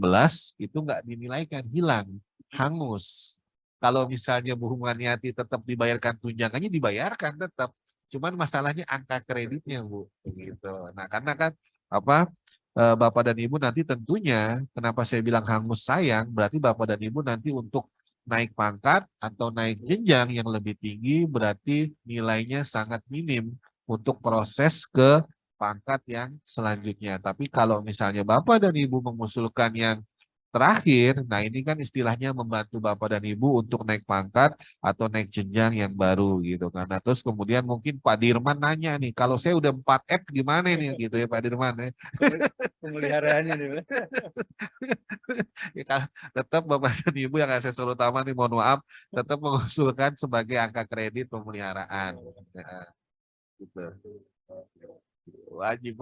itu nggak dinilaikan, hilang, hangus. Kalau misalnya Bu Humaniati tetap dibayarkan tunjangannya, dibayarkan tetap. Cuman masalahnya angka kreditnya, Bu. Begitu. Nah, karena kan Bapak dan Ibu nanti tentunya, kenapa saya bilang hangus sayang, berarti Bapak dan Ibu nanti untuk naik pangkat atau naik jenjang yang lebih tinggi, berarti nilainya sangat minim untuk proses ke pangkat yang selanjutnya. Tapi kalau misalnya Bapak dan Ibu mengusulkan yang terakhir, nah ini kan istilahnya membantu Bapak dan Ibu untuk naik pangkat atau naik jenjang yang baru gitu kan. Nah, terus kemudian mungkin Pak Dirman nanya nih, kalau saya udah 4F gimana nih gitu ya Pak Dirman ya. Pemeliharaannya nih, Pak. Ya, tetap Bapak dan Ibu yang asesor utama nih mohon maaf, tetap mengusulkan sebagai angka kredit pemeliharaan. Ya, gitu. Wajib.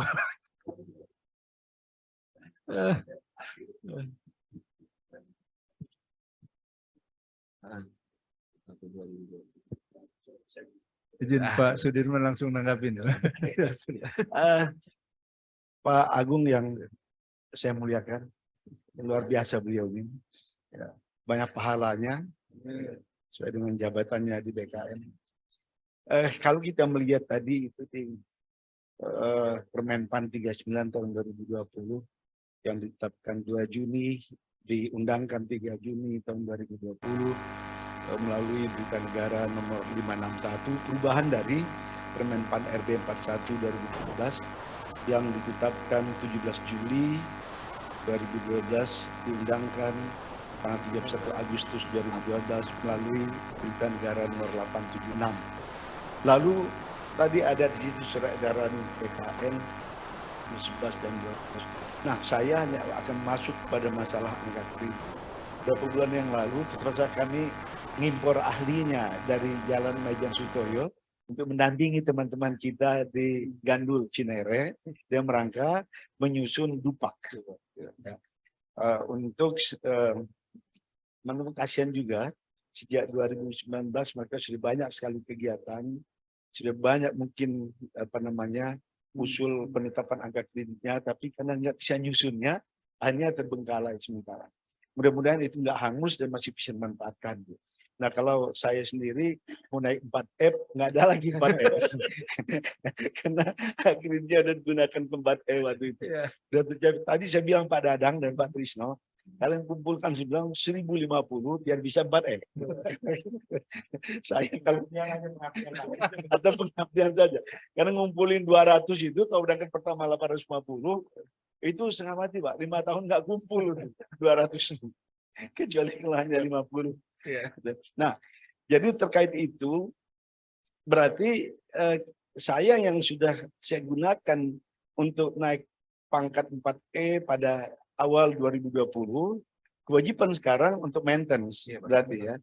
Izin Pak Sudirman langsung nanggapin. Pak Agung yang saya muliakan, luar biasa beliau ini. Ya, banyak pahalanya sesuai dengan jabatannya di BKN. Kalau kita melihat tadi itu di Permenpan 39 tahun 2020 yang ditetapkan 2 Juni, diundangkan 3 Juni tahun 2020 melalui Berita Negara nomor 561, perubahan dari Permenpan RB 41 2017 yang ditetapkan 17 Juli 2012, diundangkan tanggal 31 Agustus 2012 melalui Berita Negara nomor 876. Lalu tadi ada di situ surat edaran PKN 11 dan 12. Nah, saya hanya akan masuk pada masalah angka kredit. Beberapa bulan yang lalu, terpaksa kami ngimpor ahlinya dari Jalan Majen Sutoyo untuk mendampingi teman-teman kita di Gandul Cinere dalam rangka menyusun dupak. Untuk menemukan kasihan juga, sejak 2019 mereka sudah banyak sekali kegiatan, sudah banyak mungkin usul penetapan angka kreditnya, tapi karena nggak bisa nyusunnya, akhirnya terbengkalai sementara. Mudah-mudahan itu nggak hangus dan masih bisa dimanfaatkan. Nah, kalau saya sendiri mau naik 4F, nggak ada lagi 4F. Karena kreditnya udah digunakan ke 4F waktu itu. Tadi saya bilang Pak Dadang dan Pak Trisno, kalian kumpulkan sebilang 1050 biar bisa 4F. Saya kalau atau pengabdian saja. Karena ngumpulin 200 itu, kalau berangkat pertama 850, itu setengah mati Pak. 5 tahun nggak kumpul 200. Kecuali kalau hanya 50. Nah, jadi terkait itu, berarti saya yang sudah saya gunakan untuk naik pangkat 4E pada awal 2020, kewajiban sekarang untuk maintenance, berarti ya.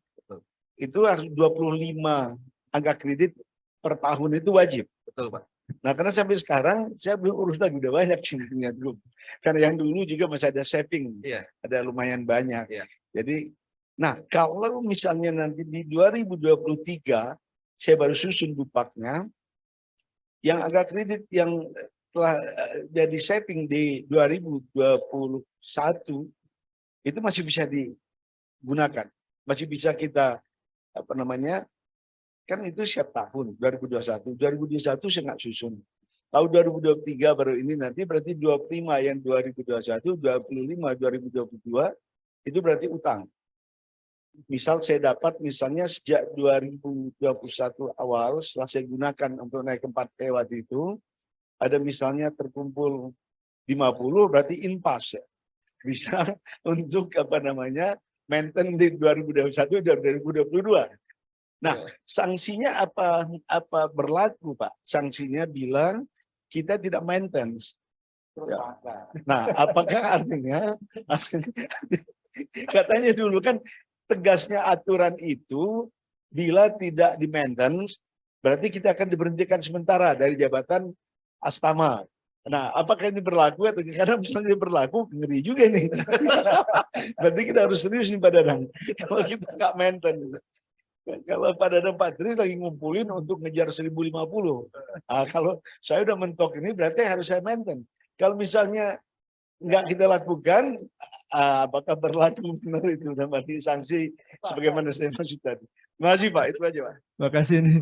Itu harus 25 angka kredit per tahun itu wajib. Betul, Pak. Nah, karena sampai sekarang saya belum urus lagi, udah banyak punya grup. Karena yang dulu juga masih ada saving, ada lumayan banyak. Jadi Nah, kalau misalnya nanti di 2023 saya baru susun dupaknya, yang agak kredit yang telah jadi saving di 2021 itu masih bisa digunakan, masih bisa kita apa namanya, kan itu setiap tahun 2021 saya nggak susun. Tahun 2023 baru ini nanti berarti 25 yang 2021, 25 2022 itu berarti utang. Misal saya dapat misalnya sejak 2021 awal setelah saya gunakan untuk naik ke 4T waktu itu, ada misalnya terkumpul 50 berarti impas ya. Bisa untuk apa namanya maintain di 2021 dan 2022. Nah, sanksinya apa berlaku, Pak? Sanksinya bilang kita tidak maintenance. Ya. Nah, apakah artinya katanya dulu kan tegasnya aturan itu bila tidak di maintenance berarti kita akan diberhentikan sementara dari jabatan Astama. Nah, apakah ini berlaku atau karena misalnya berlaku ngeri juga nih. Berarti kita harus serius nih Pak Dadang. Kalau kita nggak maintenance. Kalau Pak Dadang Patris lagi ngumpulin untuk ngejar 1050. Nah, kalau saya udah mentok ini berarti harus saya maintain. Kalau misalnya nggak kita lakukan, apakah berlaku benar itu namanya sanksi sebagaimana saya maksud tadi. Terima kasih Pak, itu aja Pak. Terima kasih nih.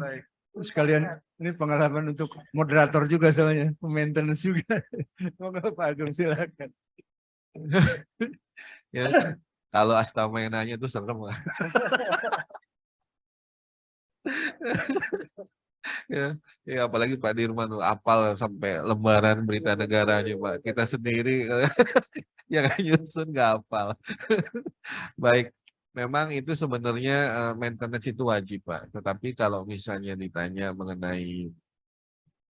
Sekalian ini pengalaman untuk moderator juga soalnya, maintenance juga. Monggo Pak Agung silakan. Ya, kalau Astama yang nanya itu serem. Ya, apalagi Pak Dirman apal sampai lembaran berita negara aja Pak. Kita sendiri yang nyusun nggak hafal. Baik, memang itu sebenarnya maintenance itu wajib Pak. Tetapi kalau misalnya ditanya mengenai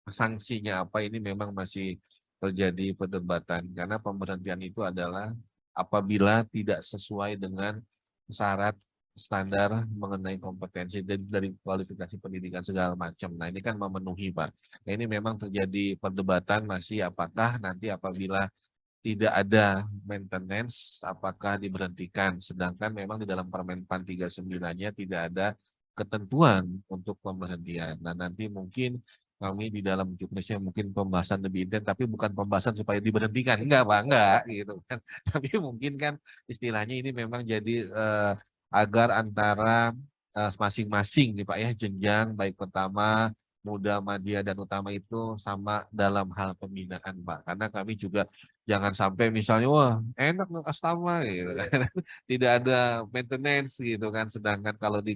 sanksinya apa, ini memang masih terjadi perdebatan. Karena pemberhentian itu adalah apabila tidak sesuai dengan syarat standar mengenai kompetensi dari kualifikasi pendidikan segala macam. Nah ini kan memenuhi Pak. Nah, ini memang terjadi perdebatan masih apakah nanti apabila tidak ada maintenance, apakah diberhentikan. Sedangkan memang di dalam Permen PAN 39-nya tidak ada ketentuan untuk pemberhentian. Nah nanti mungkin kami di dalam jurnalisnya mungkin pembahasan lebih intens, tapi bukan pembahasan supaya diberhentikan. Enggak Pak, enggak gitu kan. Tapi mungkin kan istilahnya ini memang jadi agar antara masing-masing nih Pak ya, jenjang baik pertama, muda, madya, dan utama itu sama dalam hal pembinaan Pak. Karena kami juga jangan sampai misalnya, wah enak Astama gitu kan. Tidak ada maintenance gitu kan. Sedangkan kalau di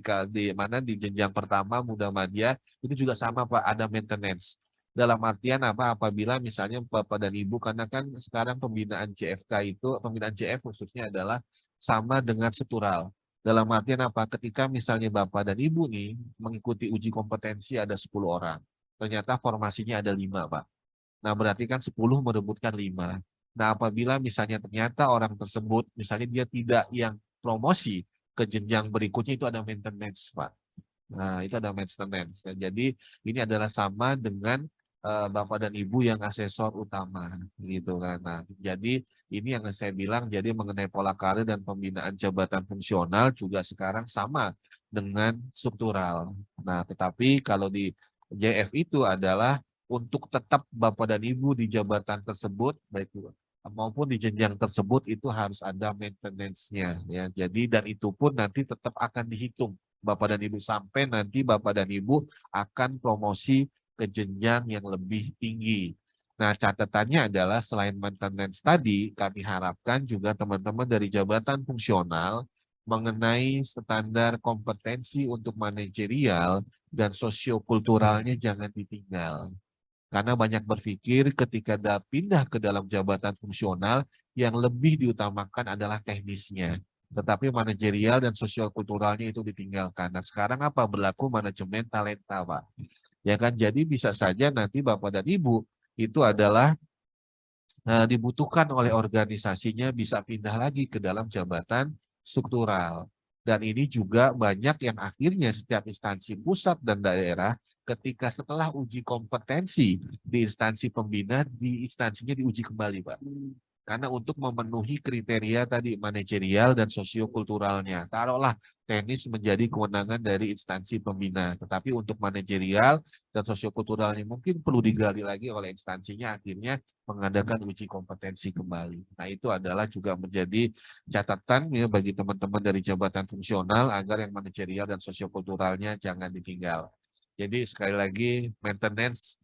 mana di jenjang pertama, muda, madya, itu juga sama Pak, ada maintenance. Dalam artian apa? Apabila misalnya Bapak dan Ibu, karena kan sekarang pembinaan CFK itu, pembinaan CF khususnya adalah sama dengan struktural. Dalam artian apa? Ketika misalnya Bapak dan Ibu nih mengikuti uji kompetensi ada 10 orang. Ternyata formasinya ada 5, Pak. Nah, berarti kan 10 merebutkan 5. Nah, apabila misalnya ternyata orang tersebut, misalnya dia tidak yang promosi ke jenjang berikutnya, itu ada maintenance, Pak. Nah, itu ada maintenance. Jadi, ini adalah sama dengan Bapak dan Ibu yang asesor utama, gitu kan. Nah, jadi ini yang saya bilang, jadi mengenai pola karir dan pembinaan jabatan fungsional juga sekarang sama dengan struktural. Nah, tetapi kalau di JF itu adalah untuk tetap Bapak dan Ibu di jabatan tersebut, baik maupun di jenjang tersebut itu harus ada maintenance-nya ya. Jadi dan itu pun nanti tetap akan dihitung Bapak dan Ibu sampai nanti Bapak dan Ibu akan promosi ke jenjang yang lebih tinggi. Nah, catatannya adalah selain maintenance tadi, kami harapkan juga teman-teman dari jabatan fungsional mengenai standar kompetensi untuk manajerial dan sosiokulturalnya jangan ditinggal. Karena banyak berpikir ketika pindah ke dalam jabatan fungsional yang lebih diutamakan adalah teknisnya. Tetapi manajerial dan sosial kulturalnya itu ditinggalkan. Nah sekarang apa? Berlaku manajemen talenta Pak. Ya kan, jadi bisa saja nanti Bapak dan Ibu itu adalah dibutuhkan oleh organisasinya bisa pindah lagi ke dalam jabatan struktural. Dan ini juga banyak yang akhirnya setiap instansi pusat dan daerah ketika setelah uji kompetensi di instansi pembina, di instansinya diuji kembali Pak. Karena untuk memenuhi kriteria tadi manajerial dan sosiokulturalnya. Taruhlah teknis menjadi kewenangan dari instansi pembina, tetapi untuk manajerial dan sosiokulturalnya mungkin perlu digali lagi oleh instansinya, akhirnya mengadakan uji kompetensi kembali. Nah, itu adalah juga menjadi catatan ya bagi teman-teman dari jabatan fungsional agar yang manajerial dan sosiokulturalnya jangan ditinggal. Jadi sekali lagi maintenance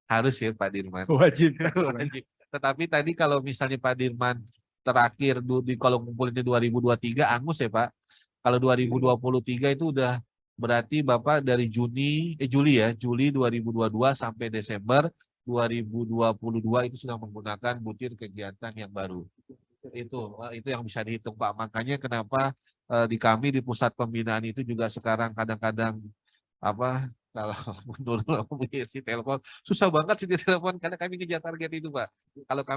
harus ya Pak Dirman. Wajib. Wajib. Tetapi tadi kalau misalnya Pak Dirman terakhir kalau ngumpulin di 2023 angus ya Pak. Kalau 2023 itu udah berarti Bapak dari Juli ya, Juli 2022 sampai Desember 2022 itu sudah menggunakan butir kegiatan yang baru. Itu yang bisa dihitung Pak. Makanya kenapa di kami di pusat pembinaan itu juga sekarang kadang-kadang apa kalau menurut si telepon susah banget sih di telepon karena kami ngejar target itu Pak.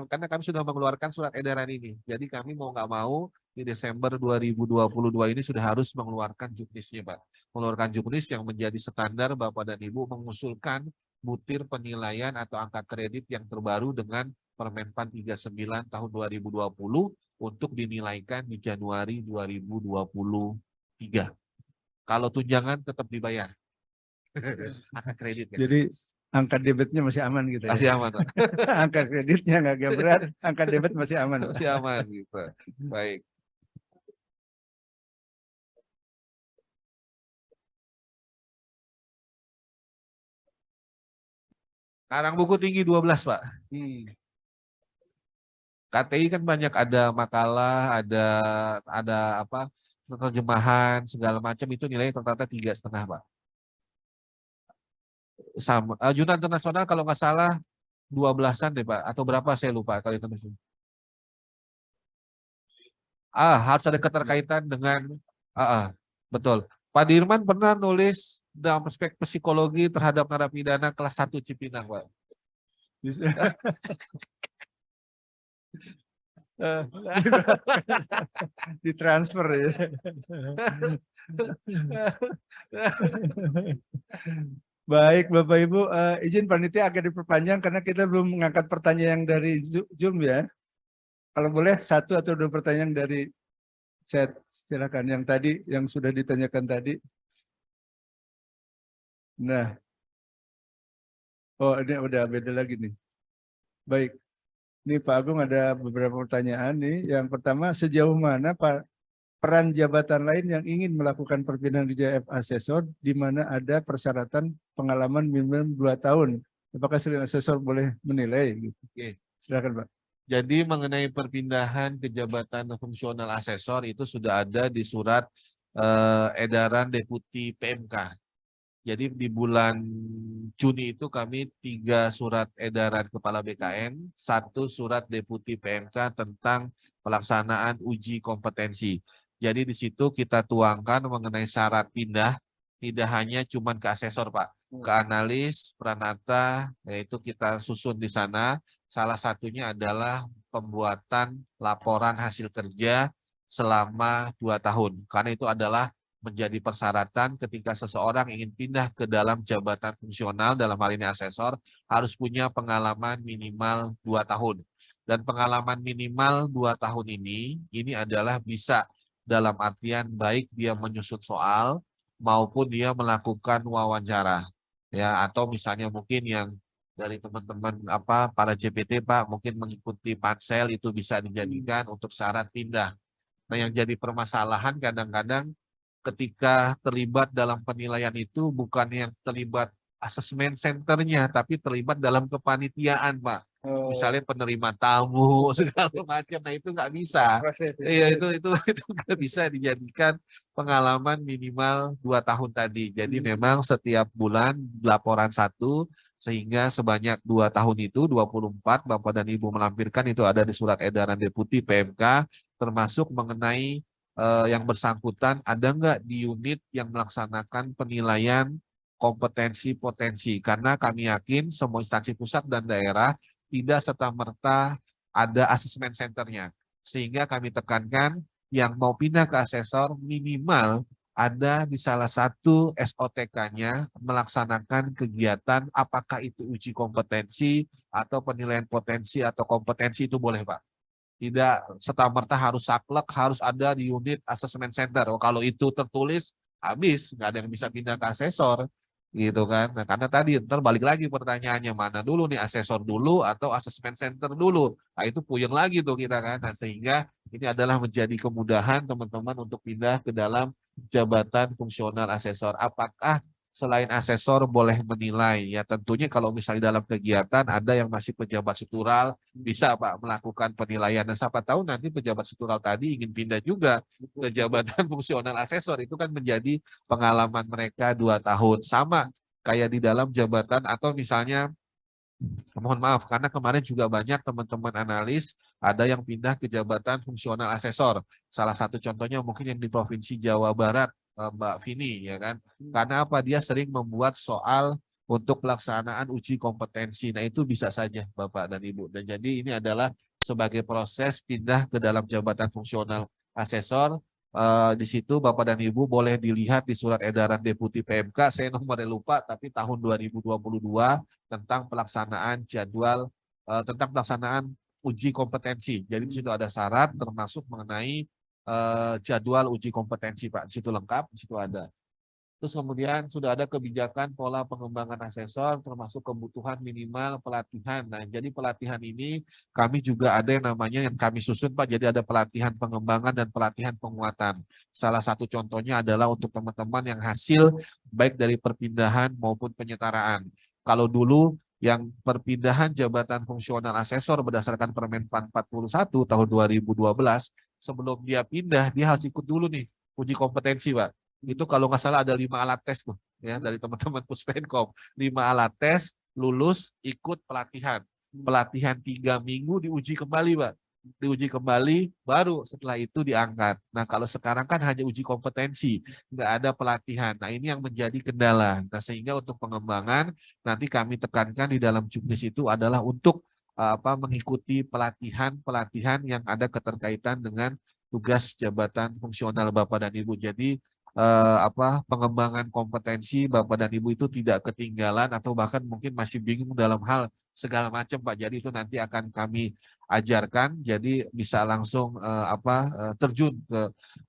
Karena kami sudah mengeluarkan surat edaran ini. Jadi kami mau nggak mau di Desember 2022 ini sudah harus mengeluarkan juknisnya Pak. Mengeluarkan juknis yang menjadi standar Bapak dan Ibu mengusulkan butir penilaian atau angka kredit yang terbaru dengan Permenpan 39 tahun 2020 untuk dinilaikan di Januari 2023. Kalau tunjangan tetap dibayar. Angka kredit kan. Jadi angka debitnya masih aman gitu ya. Masih aman. Pak. Angka kreditnya nggak berat, angka debit masih aman. Pak. Masih aman gitu. Baik. Karang buku tinggi 12 Pak. KTI kan banyak ada makalah, ada apa terjemahan segala macam itu nilainya rata-rata 3,5 Pak. Sama Junta Internasional kalau nggak salah 12-an deh Pak atau berapa saya lupa kalau itu. Harus ada keterkaitan dengan betul. Pak Dirman pernah nulis dalam aspek psikologi terhadap narapidana kelas 1 Cipinang Pak. Ditransfer ya. Baik Bapak Ibu, izin panitia agak diperpanjang karena kita belum mengangkat pertanyaan yang dari Zoom ya. Kalau boleh 1 atau 2 pertanyaan dari chat, silakan yang tadi yang sudah ditanyakan tadi. Nah, ini udah beda lagi nih. Baik. Ini Pak Agung ada beberapa pertanyaan nih. Yang pertama, sejauh mana peran jabatan lain yang ingin melakukan perpindahan di JF asesor di mana ada persyaratan pengalaman minimum 2 tahun? Apakah sering asesor boleh menilai? Gitu. Oke. Silakan Pak. Jadi mengenai perpindahan ke jabatan fungsional asesor itu sudah ada di surat edaran Deputi PMK. Jadi di bulan Juni itu kami 3 surat edaran Kepala BKN, 1 surat Deputi PMK tentang pelaksanaan uji kompetensi. Jadi di situ kita tuangkan mengenai syarat pindah, tidak hanya cuman ke asesor Pak, ke analis, pranata, yaitu kita susun di sana. Salah satunya adalah pembuatan laporan hasil kerja selama 2 tahun. Karena itu adalah menjadi persyaratan ketika seseorang ingin pindah ke dalam jabatan fungsional, dalam hal ini asesor, harus punya pengalaman minimal 2 tahun. Dan pengalaman minimal 2 tahun ini adalah bisa dalam artian baik dia menyusut soal, maupun dia melakukan wawancara. Ya, atau misalnya mungkin yang dari teman-teman para JPT Pak, mungkin mengikuti pansel itu bisa dijadikan untuk syarat pindah. Nah, yang jadi permasalahan kadang-kadang ketika terlibat dalam penilaian itu bukan yang terlibat asesmen centernya, tapi terlibat dalam kepanitiaan, Pak. Misalnya penerima tamu segala macam, nah itu nggak bisa. Iya itu nggak bisa dijadikan pengalaman minimal 2 tahun tadi. Jadi memang setiap bulan laporan 1 sehingga sebanyak 2 tahun itu 24 Bapak dan Ibu melampirkan itu ada di surat edaran Deputi PMK termasuk mengenai yang bersangkutan ada nggak di unit yang melaksanakan penilaian kompetensi potensi. Karena kami yakin semua instansi pusat dan daerah tidak serta-merta ada asesmen centernya. Sehingga kami tekankan yang mau pindah ke asesor minimal ada di salah satu SOTK-nya melaksanakan kegiatan apakah itu uji kompetensi atau penilaian potensi atau kompetensi itu boleh Pak. Tidak serta-merta harus saklek, harus ada di unit assessment center. Oh, kalau itu tertulis, habis, nggak ada yang bisa pindah ke asesor. Gitu kan. Nah, karena tadi ntar balik lagi pertanyaannya, mana dulu nih, asesor dulu atau assessment center dulu. Nah, itu puyeng lagi tuh kita kan. Nah, sehingga ini adalah menjadi kemudahan teman-teman untuk pindah ke dalam jabatan fungsional asesor. Apakah selain asesor boleh menilai? Ya tentunya kalau misalnya dalam kegiatan ada yang masih pejabat struktural, bisa Pak melakukan penilaian. Dan siapa tahu nanti pejabat struktural tadi ingin pindah juga ke jabatan fungsional asesor. Itu kan menjadi pengalaman mereka 2 tahun. Sama kayak di dalam jabatan atau misalnya, mohon maaf, karena kemarin juga banyak teman-teman analis ada yang pindah ke jabatan fungsional asesor. Salah satu contohnya mungkin yang di Provinsi Jawa Barat, Mbak Vini, ya kan? Karena apa? Dia sering membuat soal untuk pelaksanaan uji kompetensi. Nah itu bisa saja Bapak dan Ibu. Dan jadi ini adalah sebagai proses pindah ke dalam jabatan fungsional asesor. Di situ Bapak dan Ibu boleh dilihat di surat edaran Deputi PMK, saya nomornya lupa, tapi tahun 2022 tentang pelaksanaan jadwal, tentang pelaksanaan uji kompetensi. Jadi di situ ada syarat termasuk mengenai jadwal uji kompetensi Pak. Di situ lengkap, di situ ada. Terus kemudian sudah ada kebijakan pola pengembangan asesor termasuk kebutuhan minimal pelatihan. Nah, jadi pelatihan ini kami juga ada yang namanya yang kami susun Pak. Jadi ada pelatihan pengembangan dan pelatihan penguatan. Salah satu contohnya adalah untuk teman-teman yang hasil baik dari perpindahan maupun penyetaraan. Kalau dulu yang perpindahan jabatan fungsional asesor berdasarkan Permen-Pan 41 tahun 2012, sebelum dia pindah, dia harus ikut dulu nih uji kompetensi Pak. Itu kalau nggak salah ada 5 alat tes tuh ya dari teman-teman Puspenkom. 5 alat tes, lulus, ikut pelatihan. Pelatihan 3 minggu diuji kembali Pak. Diuji kembali, baru setelah itu diangkat. Nah kalau sekarang kan hanya uji kompetensi, nggak ada pelatihan. Nah ini yang menjadi kendala. Nah sehingga untuk pengembangan nanti kami tekankan di dalam juknis itu adalah untuk mengikuti pelatihan yang ada keterkaitan dengan tugas jabatan fungsional Bapak dan Ibu. Jadi pengembangan kompetensi Bapak dan Ibu itu tidak ketinggalan atau bahkan mungkin masih bingung dalam hal segala macam Pak. Jadi itu nanti akan kami ajarkan. Jadi bisa langsung terjun ke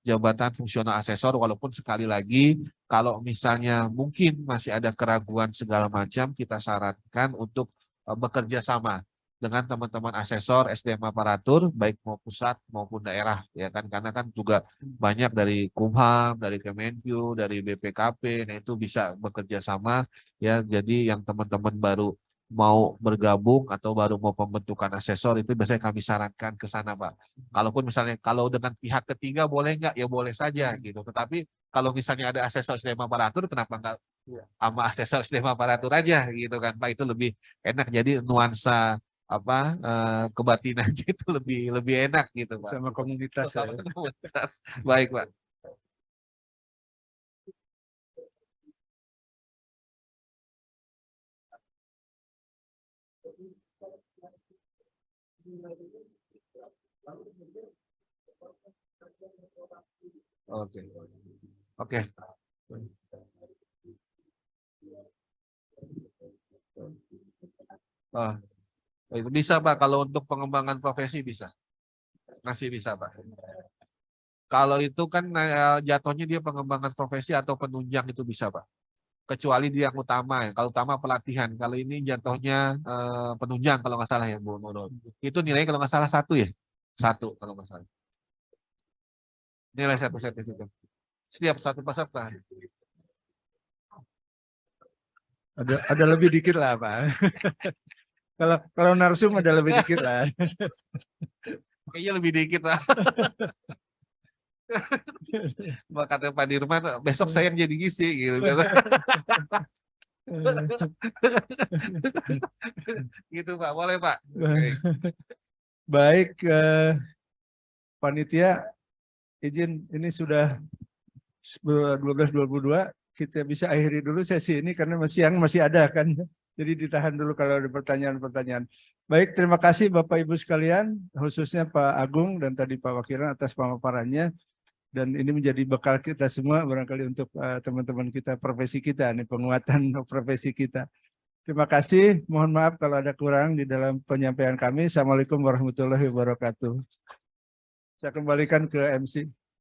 jabatan fungsional asesor. Walaupun sekali lagi kalau misalnya mungkin masih ada keraguan segala macam, kita sarankan untuk bekerja sama dengan teman-teman asesor SDM aparatur baik mau pusat maupun daerah ya kan, karena kan juga banyak dari Kumham, dari Kemenkyu, dari BPKP. Nah itu bisa bekerja sama ya. Jadi yang teman-teman baru mau bergabung atau baru mau pembentukan asesor itu biasanya kami sarankan ke sana Pak. Kalaupun misalnya kalau dengan pihak ketiga boleh nggak, ya boleh saja gitu. Tetapi kalau misalnya ada asesor SDM aparatur, kenapa nggak sama asesor SDM aparatur aja gitu kan Pak, itu lebih enak. Jadi nuansa kebatinan itu lebih enak gitu Pak. Sama komunitas. Sama komunitas. Baik Pak. Oke. Oke. Oh, itu bisa Pak, kalau untuk pengembangan profesi bisa. Masih bisa Pak. Kalau itu kan jatuhnya dia pengembangan profesi atau penunjang itu bisa Pak. Kecuali dia yang utama ya. Kalau utama pelatihan. Kalau ini jatuhnya penunjang kalau nggak salah ya Bu Nurul. Itu nilainya kalau nggak salah 1 ya. 1 kalau nggak salah. Nilai 1 sertifikat. Setiap 1 peserta. Ada lebih dikit lah Pak. Kalau narsum ada lebih dikit lah. Kayaknya lebih dikit lah. Kata Pak Dirman, besok saya yang jadi ngisi gitu. Gitu Pak, boleh Pak. Baik, panitia izin ini sudah 12.22, kita bisa akhiri dulu sesi ini karena siang masih ada kan. Jadi ditahan dulu kalau ada pertanyaan-pertanyaan. Baik, terima kasih Bapak Ibu sekalian, khususnya Pak Agung dan tadi Pak Wakilan atas pemaparannya. Dan ini menjadi bekal kita semua barangkali untuk teman-teman kita, profesi kita, nih, penguatan profesi kita. Terima kasih, mohon maaf kalau ada kurang di dalam penyampaian kami. Assalamualaikum warahmatullahi wabarakatuh. Saya kembalikan ke MC.